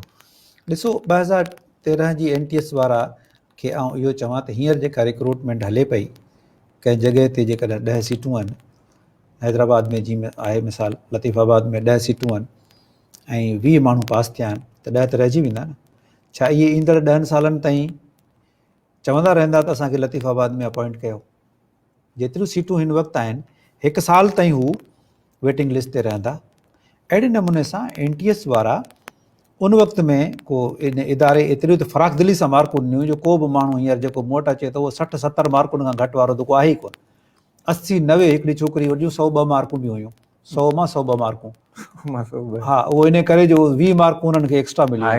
ॾिसो, 2013 जी NTS वारा खे आउं इहो चवां त हींअर जेका रिक्रूटमेंट हले पई, कंहिं जॻह ते जेकॾहिं 10 सीटूं आहिनि, हैदराबाद में जीअं आहे मिसाल, लतीफ़ाबाद में 10 सीटूं आहिनि ऐं 20 माण्हू पास थिया आहिनि, त 10 त रहिजी वेंदा न। छा इहे ईंदड़ 10 सालनि ताईं चवंदा रहंदा त असांखे लतीफ़ाबाद में अपॉइंट कयो? जेतिरियूं सीटूं हिन वक़्तु आहिनि, 1 साल ताईं हू वेटिंग लिस्ट ते रहंदा। अहिड़े नमूने सां NTS वारा उन वक़्त में को इन इदारे एतिरियूं त फ़राख़ दिली सां मार्कूं ॾिनियूं जो को बि माण्हू हींअर जेको मूं वटि अचे थो उहो 60-70 मार्कुनि खां घटि वारो त को आहे ई कोन। 80-90 हिकिड़ी छोकिरी वॾियूं 102 मार्कूं बि हुयूं, 100 मां 102 मार्कूं। हा, उहो इन करे जो 20 मार्कूं उन्हनि खे एक्स्ट्रा मिलियूं,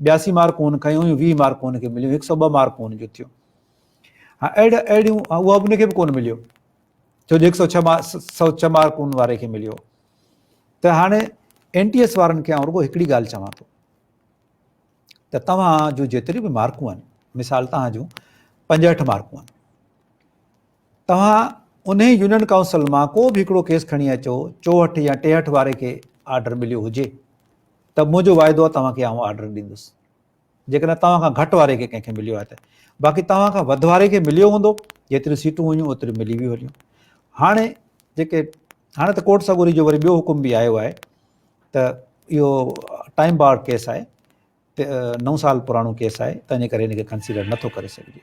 82 मार्कूं हुन खयूं हुयूं, 20 मार्कूं हुनखे मिलियूं, 102 मार्कूं हुनजो थियो। हा, अहिड़ियूं उहा उनखे बि कोन मिलियो, छो जो 106 मार्कुनि वारे खे मिलियो। त हाणे NTS वारनि खे आउं रुॻो हिकिड़ी ॻाल्हि चवां थो त तव्हां जूं जेतिरियूं बि मार्कूं आहिनि, मिसाल तव्हां जूं 65 मार्कूं आहिनि, तव्हां उन यूनियन काउंसिल मां को बि हिकिड़ो केस खणी अचो 64 या 63 वारे खे ऑर्डर मिलियो हुजे, त मुंहिंजो वाइदो आहे तव्हांखे आउं ऑर्डर ॾींदुसि। जेकॾहिं तव्हां खां घटि वारे खे कंहिंखे मिलियो आहे त, बाक़ी तव्हां खां वधि वारे खे मिलियो हूंदो, जेतिरियूं सीटूं हुयूं ओतिरियूं मिली बि हलियूं। हाणे त कोट सगोरी जो वरी ॿियो हुकुम बि आयो आहे त इहो टाइम बार केस आहे, 9 साल पुराणो केस आहे, तंहिंजे करे हिनखे कंसीडर नथो करे सघिजे।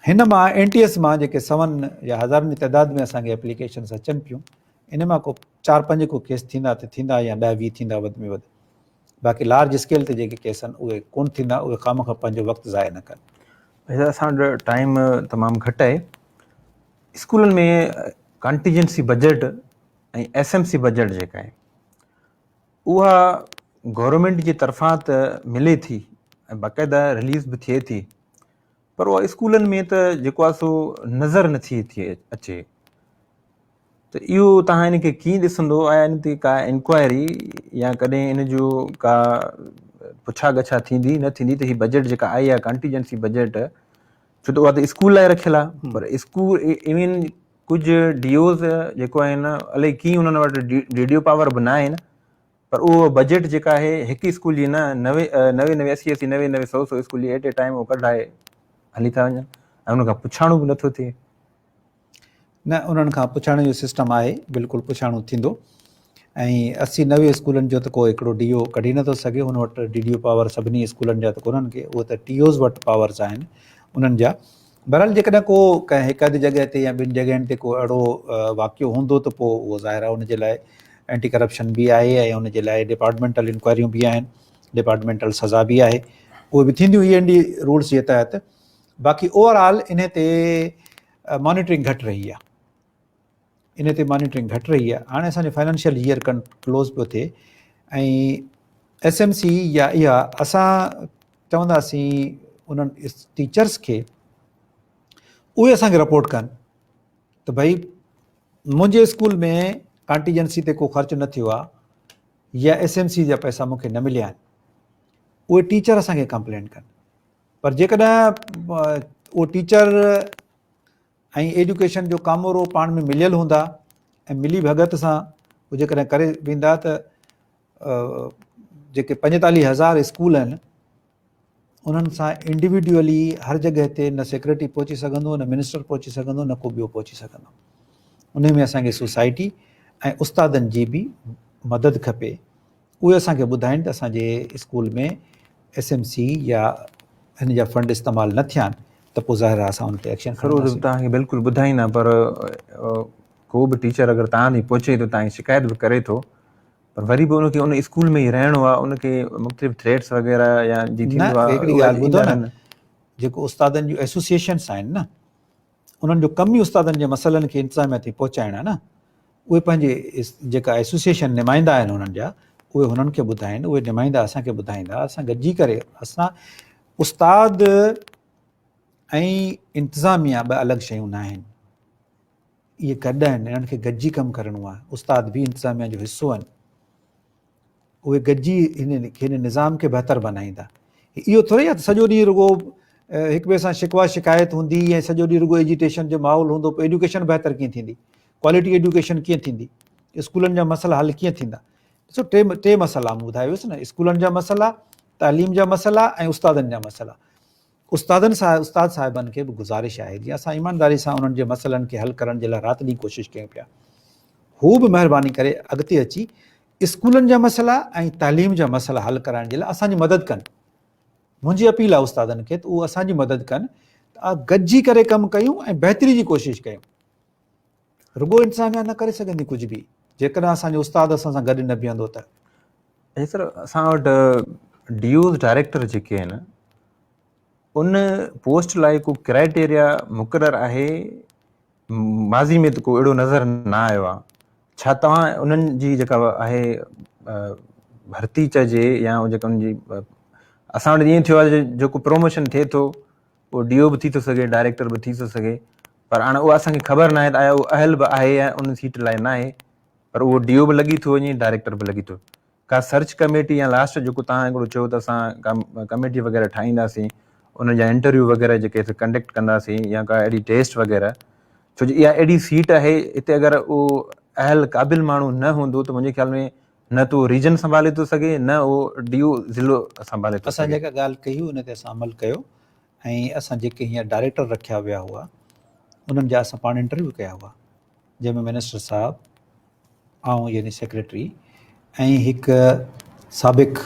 हिन मां NTS मां जेके 100 या हज़ारनि जी तइदाद में असांखे एप्लीकेशन्स अचनि पियूं, इन मां को 4-5 को केस थींदा त थींदा, या 10-20 थींदा वधि में वधि। बाक़ी लार्ज स्केल ते जेके केस आहिनि उहे कोन थींदा, उहे खामखां पंहिंजो वक़्तु ज़ाया न कनि। असां वटि टाइम तमामु घटि आहे। स्कूलनि में कॉन्टीजेंसी बजट ऐं SMC बजट जेका आहे उहा गवर्नमेंट जी तरफ़ां त मिले थी ऐं बाक़ाइदा रिलीज़ बि थिए थी, पर उहा स्कूलनि में त जेको आहे सो नज़र नथी अचे। त इहो तव्हां हिन खे कीअं ॾिसंदो? ऐं इन ते का इंक्वायरी या कॾहिं इन जो का पुछा गछा थींदी न थींदी त हीअ बजट जेका आई आहे कॉन्टीजेंसी बजट, छो त उहा त स्कूल लाइ रखियलु आहे, पर स्कूल इवन कुझु DOs जेको आहिनि अलाए कीअं उन्हनि वटि DDO पावर बि न आहिनि, पर उहो बजट जेका आहे हिकु स्कूल जी न 90 80 90 100 स्कूल जी एट ए टाइम उहो कढाए हली था वञनि ऐं उनखां पुछाणो बि नथो थिए। न, उन्हनि खां पुछाइण जो सिस्टम आहे, बिल्कुलु पुछाणो थींदो। ऐं 80-90 स्कूलनि जो त को हिकिड़ो DO कढी नथो सघे, हुन वटि DDO पावर सभिनी स्कूलनि जा त कोन्हनि खे, उहे त TOs वटि पावर्स आहिनि उन्हनि जा। बहरहाल जेकॾहिं को कंहिं हिकु अधु जॻह ते या 2 जॻहियुनि ते को अहिड़ो वाक़ियो हूंदो त पोइ उहो ज़ाहिर आहे उनजे लाइ एंटी करप्शन बि आहे ऐं उनजे लाइ डिपार्टमेंटल इंक्वायरियूं बि आहिनि, डिपार्टमेंटल सज़ा बि आहे, उहे बि थींदियूं END रूल्स जे तहत। बाक़ी ओवरऑल इन ते मॉनिटरिंग घटि रही आहे, हाणे असांजो फाइनेंशियल ईयर क्लोज़ पियो थिए ऐं SMC या इहा असां चवंदासीं उन्हनि टीचर्स खे उहे असांखे रिपोर्ट कनि त भई मुंहिंजे स्कूल में कॉन्टीजेंसी ते को ख़र्चु न थियो आहे या SMC जा पैसा मूंखे न मिलिया आहिनि, उहे टीचर असांखे कंप्लेंट कनि। पर जेकॾहिं उहो टीचर ऐं एजुकेशन जो कामोरो पाण में मिलियल हूंदा ऐं मिली भगत सां उहे जेकॾहिं करे वेंदा त जेके 45,000 स्कूल आहिनि उन्हनि सां इंडिविजुअली हर जॻह ते न सेक्रेटरी पहुची सघंदो, न मिनिस्टर पहुची सघंदो, न को ॿियो पहुची सघंदो। उन में असांखे सोसाइटी ऐं उस्तादनि जी बि मदद खपे, उहे असांखे ॿुधाइनि त असांजे स्कूल में SMC या हिन जा फंड इस्तेमालु न थिया आहिनि, त पोइ ज़ाहिर आहे असां उन ते एक्शन खणंदासीं। तव्हांखे बिल्कुलु ॿुधाईंदा, पर को बि टीचर अगरि तव्हां ॾे पहुचे थो, तव्हांजी शिकायत बि करे थो, पर वरी बि उनखे उन स्कूल में ई रहणो आहे, उनखे मुख़्तलिफ़ थ्रेट्स वग़ैरह या जी न थींदो आहे, हिकिड़ी उहे ॻाल्हि ॿुधो ईंदा न, रहनि। जेको उस्तादनि जूं एसोसिएशन्स आहिनि न, उन्हनि जो कमु ई उस्तादनि जे मसइलनि खे इंतिज़ामिया ते पहुचाइणु आहे न। उहे पंहिंजे जेका एसोसिएशन नुमाइंदा आहिनि उन्हनि जा, उहे हुननि खे ॿुधाइनि, उहे नुमाइंदा असांखे ॿुधाईंदा, असां गॾिजी करे, असां उस्ताद ऐं इंतिज़ामिया ॿ अलॻि शयूं न आहिनि, इहे गॾु आहिनि, इन्हनि खे गॾिजी कमु करिणो आहे। उस्ताद बि इंतिज़ामिया जो हिसो आहिनि, उहे गॾिजी हिन निज़ाम खे बहितर बनाईंदा। इहो थोरी आहे त सॼो ॾींहुं रुॻो हिक ॿिए सां शिकवा शिकायत हूंदी ऐं सॼो ॾींहुं रुॻो एजुटेशन जो माहौल हूंदो, पोइ एजुकेशन बहितर कीअं थींदी, क्वालिटी एजुकेशन कीअं थींदी, स्कूलनि जा मसइला हल कीअं थींदा। ॾिसो टे मसइला मूं ॿुधायोसि न, स्कूलनि जा मसइला, तालीम जा मसइला ऐं उस्तादनि जा मसइला। उस्ताद साहिबनि खे बि गुज़ारिश आहे, जीअं असां ईमानदारी सां उन्हनि जे मसइलनि खे हल करण जे लाइ राति ॾींहुं कोशिशि कयूं पिया, हू बि महिरबानी करे अॻिते अची स्कूलनि जा मसइला ऐं तालीम जा मसइला हल कराइण जे लाइ असांजी मदद कनि। मुंहिंजी अपील आहे उस्तादनि खे त उहे असांजी मदद कनि, गॾिजी करे कमु कयूं ऐं बहितरी जी कोशिशि कयूं। रुॻो इंतिज़ामिया न करे सघंदी कुझु बि, जेकॾहिं असांजो उस्ताद असां सां गॾु न बीहंदो त। ऐं सर असां वटि DOs डायरेक्टर जेके आहिनि, उन पोस्ट लाइ को क्राइटेरिया मुक़ररु आहे? माज़ी में त को अहिड़ो नज़र न आयो आहे। छा तव्हां उन्हनि जी जेका आहे भर्ती चइजे या जेका उनजी, असां वटि ईअं थियो आहे जेको प्रमोशन थिए थो उहो DO बि थी थो सघे, डायरेक्टर बि थी थो सघे, पर हाणे उहा असांखे ख़बर न आहे त आया उहो अहल बि आहे या उन सीट लाइ न आहे, पर उहो DO बि लॻी थो वञे, डायरेक्टर बि लॻी थो। का सर्च कमेटी या लास्ट जेको तव्हां हिकिड़ो चयो त असां कमेटी वग़ैरह ठाहींदासीं, उन जा इंटरव्यू वग़ैरह जेके कंडक्ट कंदासीं या का अहिड़ी टेस्ट वग़ैरह, छो जो इहा अहिड़ी सीट आहे, हिते अगरि उहो अहल क़ाबिल माण्हू न हूंदो त मुंहिंजे ख़्याल में न त उहो रीजन संभाले थो सघे, न उहो DO ज़िलो संभाले थो असां सघे। जेका ॻाल्हि कई उन ते असां अमल कयो, ऐं असां जेके हींअर डायरेक्टर रखिया विया हुआ उन्हनि जा असां पाण इंटरव्यू कया हुआ, जंहिंमें मिनिस्टर साहब, ऐं यानी सेक्रेटरी ऐं हिकु साबिक़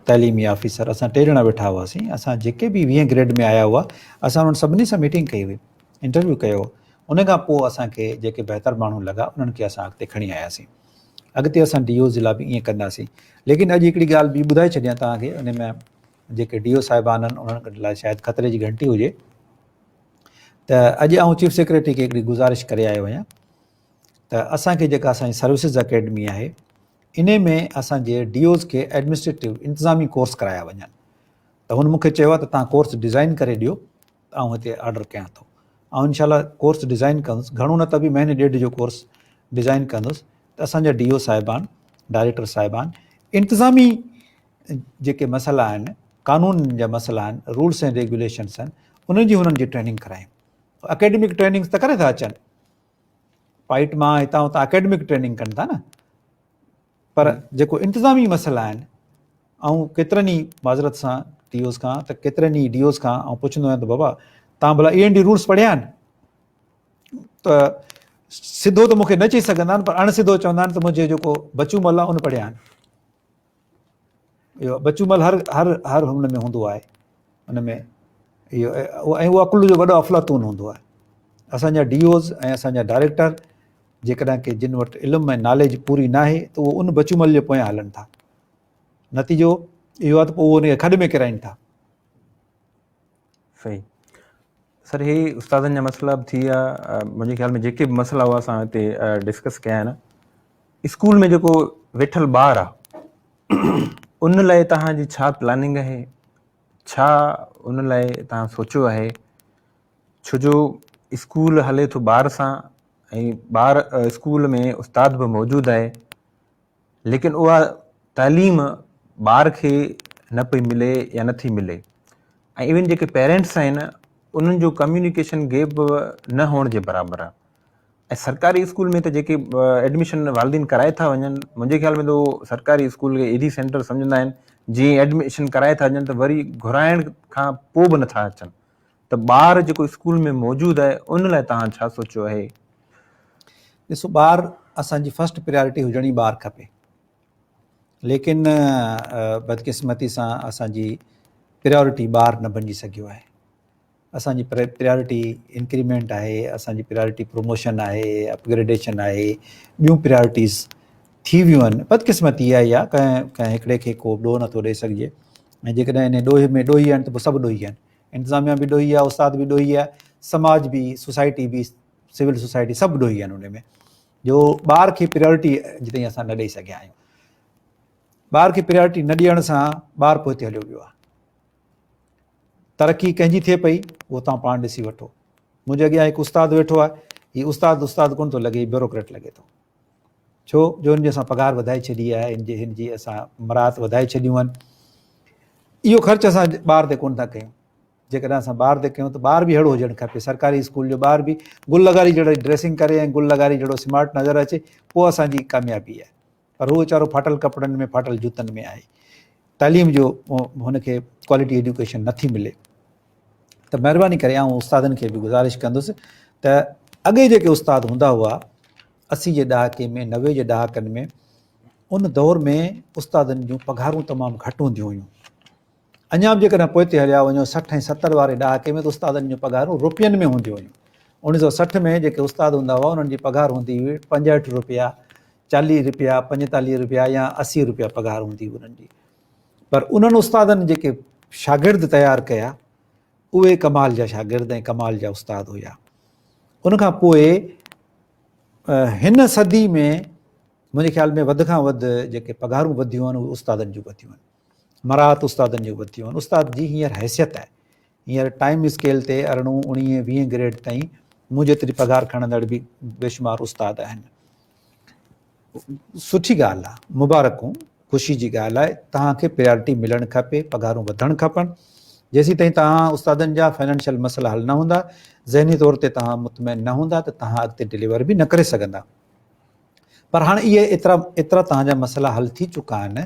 तइलीमी ऑफिसर, असां टे ॼणा वेठा हुआसीं। असां जेके बि 20 ग्रेड में आया हुआ, असां उन्हनि सभिनी सां मीटिंग कई हुई, इंटरव्यू कयो। उन खां पोइ असांखे जेके बहितर माण्हू लॻा उन्हनि खे असां अॻिते खणी आयासीं। अॻिते असां DOs जे लाइ बि ईअं कंदासीं। लेकिन अॼु हिकिड़ी ॻाल्हि ॿी ॿुधाए छॾियां तव्हांखे, उन में जेके DO साहिबान आहिनि उन्हनि लाइ शायदि ख़तरे जी घंटी हुजे, त अॼु आउं चीफ सेक्रेटरी खे हिकिड़ी गुज़ारिश करे आयो आहियां त असांखे जेका असांजी सर्विसिस अकेडमी आहे, इन में असांजे DOs खे एडमिनिस्ट्रेटिव इंतिज़ामी कोर्स कराया वञनि। त हुन मूंखे चयो आहे त तव्हां कोर्स डिज़ाइन करे ॾियो, ऐं हिते ऑर्डर कयां थो, ऐं इनशाला कोर्स डिज़ाइन कंदुसि, घणो न त बि महीने ॾेढ जो कोर्स डिज़ाइन कंदुसि, त असांजा DO साहिबान, डायरेक्टर साहिबान इंतिज़ामी जेके मसइला आहिनि, कानून जा मसइला आहिनि, रूल्स एंड रेगुलेशन्स आहिनि, उन्हनि जी ट्रेनिंग करायूं। अकेडमिक ट्रेनिंग्स त करे था अचनि, पाइट मां हितां हुतां अकेडमिक ट्रेनिंग कनि था न, पर जेको इंतिज़ामी मसइला आहिनि, ऐं केतिरनि ई माज़रत सां DOs खां, त केतिरनि ई DOs खां ऐं पुछंदो आहियां त बाबा तव्हां भला END रूल्स पढ़िया आहिनि? त सिधो त मूंखे न चई सघंदा आहिनि, पर अणसिधो चवंदा आहिनि त मुंहिंजे जेको बचूमल आहे उन पढ़िया आहिनि। इहो बचूमल हर हर हर हुन में हूंदो आहे, हुन में इहो, ऐं उहो अकुल जो वॾो अफ़लातून हूंदो आहे। असांजा DOs ऐं असांजा डायरेक्टर जेकॾहिं की जिन वटि इल्मु ऐं नॉलेज पूरी न आहे, त उहो उन बचूमल जे पोयां हलनि था। नतीजो इहो आहे त पोइ उहो उनखे खॾ में किराइनि था। सही सर, हे उस्तादनि जा मसइला बि थी विया। मुंहिंजे ख़्याल में जेके बि मसइला हुआ असां हिते डिस्कस कया आहिनि। स्कूल में जेको वेठल ॿार आहे उन लाइ तव्हांजी छा प्लानिंग आहे, छा उन लाइ तव्हां सोचियो आहे? छो जो स्कूल हले थो ॿार सां, ऐं ॿार स्कूल में उस्ताद बि मौजूदु आहे, लेकिन उहा तालीम ॿार खे न पई मिले या नथी मिले। ऐं इवन जेके पेरेंट्स आहिनि उन्हनि जो कम्युनिकेशन गैप न हुअण जे बराबरि आहे। ऐं सरकारी स्कूल में त जेके एडमिशन वालदीन कराए था वञनि, मुंहिंजे ख़्याल में त उहो सरकारी स्कूल खे एडी सेंटर सम्झंदा आहिनि, जीअं एडमिशन कराए था वञनि त वरी घुराइण खां पोइ बि नथा अचनि। त ॿार जेको स्कूल में मौजूदु आहे उन लाइ तव्हां छा सोचियो आहे? ॾिसो, ॿार असांजी फर्स्ट प्रायोरिटी हुजणी ॿार खपे, लेकिन बदकिस्मती सां असांजी प्रायोरिटी ॿार न बणिजी सघियो आहे। असांजी प्रायोरिटी इंक्रीमेंट आहे, असांजी प्रायोरिटी प्रमोशन आहे, अपग्रेडेशन आहे, ॿियूं प्रायोरिटीज़ थी वियूं आहिनि। बदकिस्मती इहा ई आहे, कंहिं हिकिड़े खे को ॾोह नथो ॾेई सघिजे, ऐं जेकॾहिं इन ॾोहे में ॾोही आहिनि त पोइ सभु ॾोही आहिनि, इंतिज़ामिया बि ॾोही आहे, उस्ताद बि ॾोही आहे, समाज बि, सोसाइटी बि, सिविल सोसाइटी सभु ॾोही आहिनि उन में, जो ॿार खे प्रायोरिटी अॼु ताईं असां न ॾेई सघिया आहियूं। ॿार खे प्रायोरिटी न ॾियण सां ॿार पोइ हलियो वियो आहे। तरक़ी कंहिंजी थिए पई उहो तव्हां पाण ॾिसी वठो। मुंहिंजे अॻियां हिकु उस्तादु वेठो आहे, हीउ उस्तादु कोन थो लॻे, हीउ ब्यूरोक्रेट लॻे थो, छो जो हिनजी असां पघार वधाए छॾी आहे, हिनजी असां मराहत वधाए छॾियूं आहिनि। इहो ख़र्चु असां ॿार ते कोन था कयूं। जेकॾहिं असां ॿार ते कयूं त ॿार बि अहिड़ो हुजणु खपे, सरकारी स्कूल जो ॿार बि गुल लगारी जहिड़ो ड्रेसिंग करे ऐं गुल लगारी जहिड़ो स्मार्ट नज़र अचे, पोइ असांजी कामयाबी आहे। पर उहो वीचारो फाटल कपिड़नि में, फाटल जूतनि में आहे, तालीम जो हुनखे क्वालिटी एजुकेशन नथी मिले। त महिरबानी करे आउं उस्तादनि खे बि गुज़ारिश कंदुसि त अॻे जेके उस्ताद हूंदा हुआ 80 जे ॾहाके में, 90 जे ॾहाकनि में, उन दौर में उस्तादनि जूं पघारूं तमामु घटि हूंदियूं हुयूं। अञा बि जेकॾहिं पोइ ते हलिया वञो 60 ऐं 70 वारे ॾहाके में त उस्तादनि जूं पघारूं रुपयनि में हूंदियूं हुयूं। 1960 में जेके उस्ताद हूंदा हुआ उन्हनि जी पघार हूंदी हुई 65 रुपया, 40 रुपया, 45 रुपया या 80 रुपया पघार हूंदी हुई उन्हनि जी। पर उन्हनि उस्तादनि जेके शागिर्द तयारु कया, उहे कमाल जा शागिर्द ऐं कमाल जा उस्ताद हुया। उनखां पोइ हिन सदी में मुंहिंजे ख़्याल में वधि खां वधि जेके पघारूं वधियूं आहिनि उहे उस्तादनि जूं वधियूं आहिनि, मराहत उस्तादनि जूं वधियूं आहिनि। उस्ताद जी हींअर हैसियत आहे, हींअर टाइम स्केल ते 18, 19, 20 ग्रेड ताईं मूं जेतिरी पघार खणंदड़ बि बेशुमार उस्ताद आहिनि। सुठी ॻाल्हि आहे, मुबारकूं, ख़ुशी जी ॻाल्हि आहे। तव्हांखे प्रायोरिटी मिलणु खपे, पघारूं वधणु खपनि। जेसीं ताईं तव्हां उस्तादनि जा फाइनेंशियल मसइला हल न हूंदा, ज़हनी तौर ते तव्हां मुतमइन न हूंदा, त तव्हां अॻिते डिलीवर बि न करे सघंदा। पर हाणे इहे एतिरा तव्हांजा मसइला हल थी चुका आहिनि,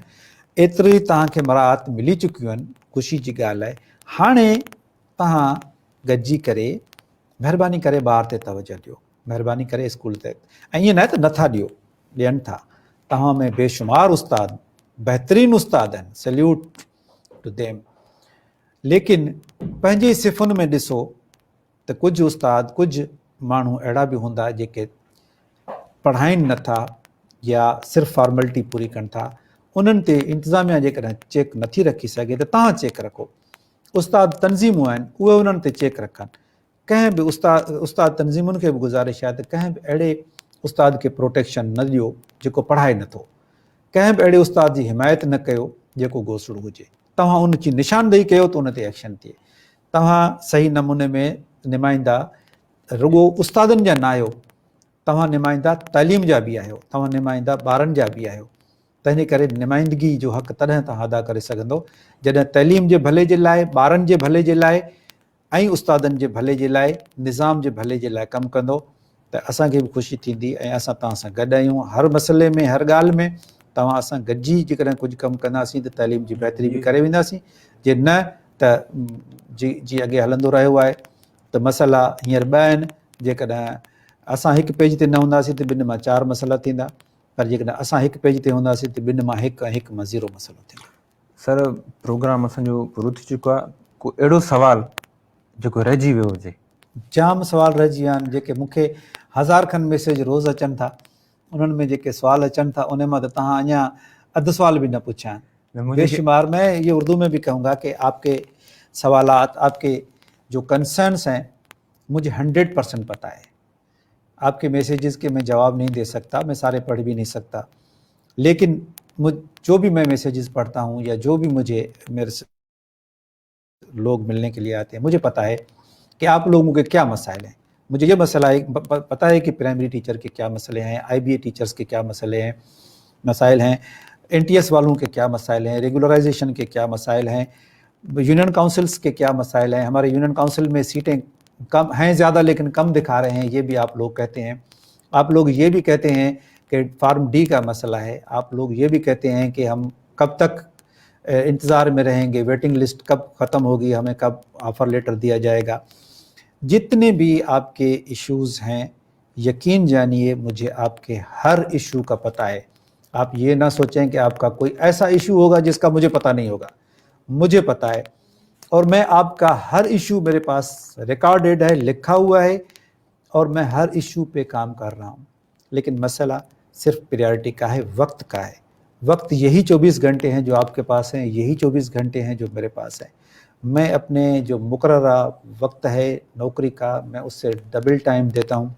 एतिरी तव्हांखे मराहत मिली चुकियूं आहिनि, ख़ुशी जी ॻाल्हि आहे। हाणे तव्हां गॾिजी करे महिरबानी करे ॿार ते तवजो ॾियो, महिरबानी करे स्कूल ते, ऐं ईअं न त नथा ॾियो, ॾियनि था। तव्हां में बेशुमार उस्ताद, बहितरीनु उस्ताद आहिनि, सैल्यूट टू देम। लेकिन पंहिंजे सिफ़ुनि में ॾिसो त कुझु उस्ताद, कुझु माण्हू अहिड़ा बि हूंदा जेके पढ़ाइनि नथा या सिर्फ़ु फॉर्मेलिटी पूरी कनि था। उन्हनि ते इंतिज़ामिया जेकॾहिं चेक नथी रखी सघे त तव्हां चेक रखो। उस्ताद तनज़ीमूं आहिनि, उहे उन्हनि ते चेक रखनि। कंहिं बि उस्ताद तनज़ीमुनि खे बि गुज़ारिश आहे त कंहिं बि अहिड़े उस्ताद खे प्रोटेक्शन न ॾियो जेको पढ़ाए नथो, कंहिं बि अहिड़े उस्ताद जी हिमायत न कयो जेको घोसड़ो हुजे। तव्हां उन जी निशानदेही कयो त उन ते एक्शन थिए। तव्हां सही नमूने में निमाइंदा रुॻो उस्तादनि जा न आहियो, तव्हां निमाइंदा तालीम जा बि आहियो, तव्हां निमाइंदा ॿारनि जा बि आहियो। तंहिंजे करे निमाइंदगी जो हक़ तॾहिं तव्हां अदा करे सघंदो जॾहिं तइलीम जे भले जे लाइ, ॿारनि जे भले जे लाइ ऐं उस्तादनि जे भले जे लाइ, निज़ाम जे भले जे लाइ कमु कंदो, त असांखे बि ख़ुशी थींदी ऐं असां तव्हां सां गॾु आहियूं हर मसइले में, हर ॻाल्हि में। तव्हां असां गॾिजी जेकॾहिं कुझु कमु कंदासीं त तइलीम जी बहितरी बि करे वेंदासीं। जे न त जी अॻे हलंदो रहियो आहे त मसइला हींअर ॿ आहिनि। जेकॾहिं असां हिकु पेज ते न हूंदासीं त ॿिनि मां 4 मसइला थींदा, पर जेकॾहिं असां हिकु पेज ते हूंदासीं त ॿिनि मां हिकु ऐं हिकु मां 0 मसइलो थींदो। सर, प्रोग्राम असांजो पूरो थी चुको आहे। को अहिड़ो सवाल जेको रहिजी वियो हुजे? जाम सवाल रहिजी विया आहिनि, जेके मूंखे 1000 खनि मैसेज रोज़ अचनि था। उन्हनि में जेके सवाल अचनि था उन मां त तव्हां अञा अधु सवाल बि न पुछिया आहिनि। बेशुमार, मैं ये उर्दू में भी कहूँगा कि आपके सवालात, आपके जो कंसर्न्स हैं, मुझे 100% पता है। आपके मैसेजेस के मैं जवाब नहीं दे सकता, मैं सारे पढ़ भी नहीं सकता, लेकिन जो भी मैं मैसेजेस पढ़ता हूँ या जो भी मुझे मेरे से लोग मिलने के लिए आते हैं, मुझे पता है कि आप लोगों के क्या मसाइल हैं। मुझे ये मसला है, पता है कि प्राइमरी टीचर के क्या मसले हैं, IBA टीचर्स के क्या मसाइल हैं, NTS वालों के क्या मसाइल हैं, रेगुलराइजेशन के क्या मसाइल हैं, यूनियन काउंसिल्स के क्या मसाइल हैं। हमारे यूनियन काउंसिल में सीटें कम हैं, ज़्यादा लेकिन कम दिखा रहे हैं, ये भी आप लोग कहते हैं। आप लोग ये भी कहते हैं कि फार्म D का मसला है। आप लोग ये भी कहते हैं कि हम कब तक इंतज़ार में रहेंगे, वेटिंग लिस्ट कब ख़त्म होगी, हमें कब ऑफ़र लेटर दिया जाएगा। जितने भी आपके इश्यूज़ हैं, यकीन जानिए मुझे आपके हर इशू का पता है। आप ये ना सोचें कि आपका कोई ऐसा इशू होगा जिसका मुझे पता नहीं होगा, मुझे पता है। और मैं आपका हर इशू मेरे पास रिकॉर्डेड है, लिखा हुआ है, और मैं हर इशू पे काम कर रहा हूँ. लेकिन मसला सिर्फ प्रायोरिटी का है, वक्त का है. वक्त यही 24 घंटे हैं जो आपके पास हैं, यही 24 घंटे हैं जो मेरे पास हैं. मैं अपने जो मुकर्ररा वक्त है नौकरी का, मैं उससे डबल टाइम देता हूँ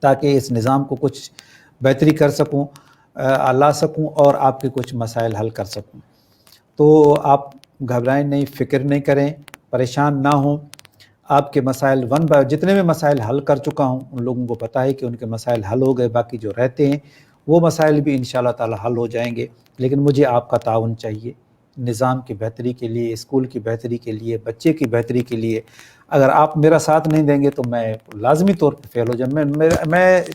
ताकि इस निज़ाम को कुछ बेहतरी कर सकूँ, ला सकूँ और आपके कुछ मसाइल हल कर सकूँ. तो आप घबराएं नहीं, फ़िक्र नहीं करें, परेशान ना हों. आपके मसाइल वन बाय जितने भी मसाइल हल कर चुका हूँ, उन लोगों को पता है कि उनके मसाइल हल हो गए. बाकी जो रहते हैं वो मसाइल भी इंशाअल्लाह ताला हल हो जाएंगे. लेकिन मुझे आपका ताउन चाहिए निज़ाम की बेहतरी के लिए, स्कूल की बेहतरी के लिए, बच्चे की बेहतरी के लिए. अगर आप मेरा साथ नहीं देंगे तो मैं लाजमी तौर पर फेल हो जाऊँ. मैं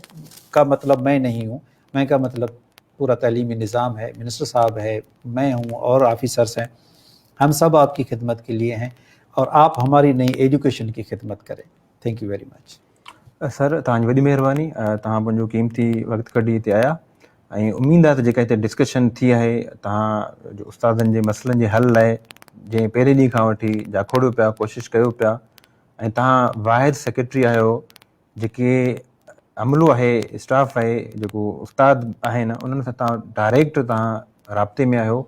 का मतलब मैं नहीं हूँ, मैं का मतलब पूरा तालीमी निज़ाम है, मिनिस्टर साहब है, मैं हूँ और ऑफिसर्स हैं. हम सब आपकी खिदमत के लिए हैं और आप हमारी नई एजुकेशन की खिदमत करें. Thank U very much. Sir तव्हांजी वॾी महिरबानी, तव्हां पंहिंजो क़ीमती वक़्तु कढी हिते आया ऐं उमेदु आहे त जेका हिते डिस्कशन थी आहे तव्हां जो उस्तादनि जे मसइलनि जे हल लाइ जंहिं पहिरें ॾींहं खां वठी जाखोड़ियो पिया, कोशिशि कयो पिया ऐं तव्हां वाहिद सेक्रेटरी आहियो जेके अमलो आहे, स्टाफ आहे, जेको उस्ताद आहिनि उन्हनि सां तव्हां डायरेक्ट तव्हां राब्ते में आहियो.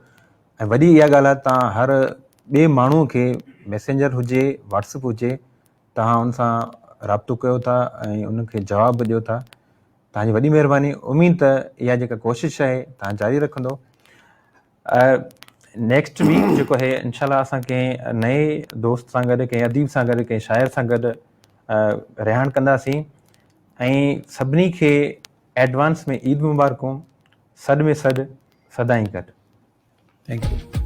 ऐं वॾी इहा ॻाल्हि आहे तव्हां हर ॿिए माण्हूअ खे मैसेंजर हुजे, व्हाट्सअप हुजे, तव्हां उन सां राब्तो कयो था ऐं उनखे जवाबु ॾियो था. तव्हांजी वॾी महिरबानी. उमेदु त इहा जेका कोशिशि आहे तव्हां जारी रखंदो. नेक्स्ट वीक जेको आहे इंशाल्लाह असां कंहिं नए दोस्त सां गॾु, कंहिं अदीब सां गॾु, कंहिं शाइर सां गॾु रिहाण कंदासीं ऐं सभिनी खे एडवांस में ईद मुबारकूं. सॾ में सॾ, सदाईं गॾु. Thank U.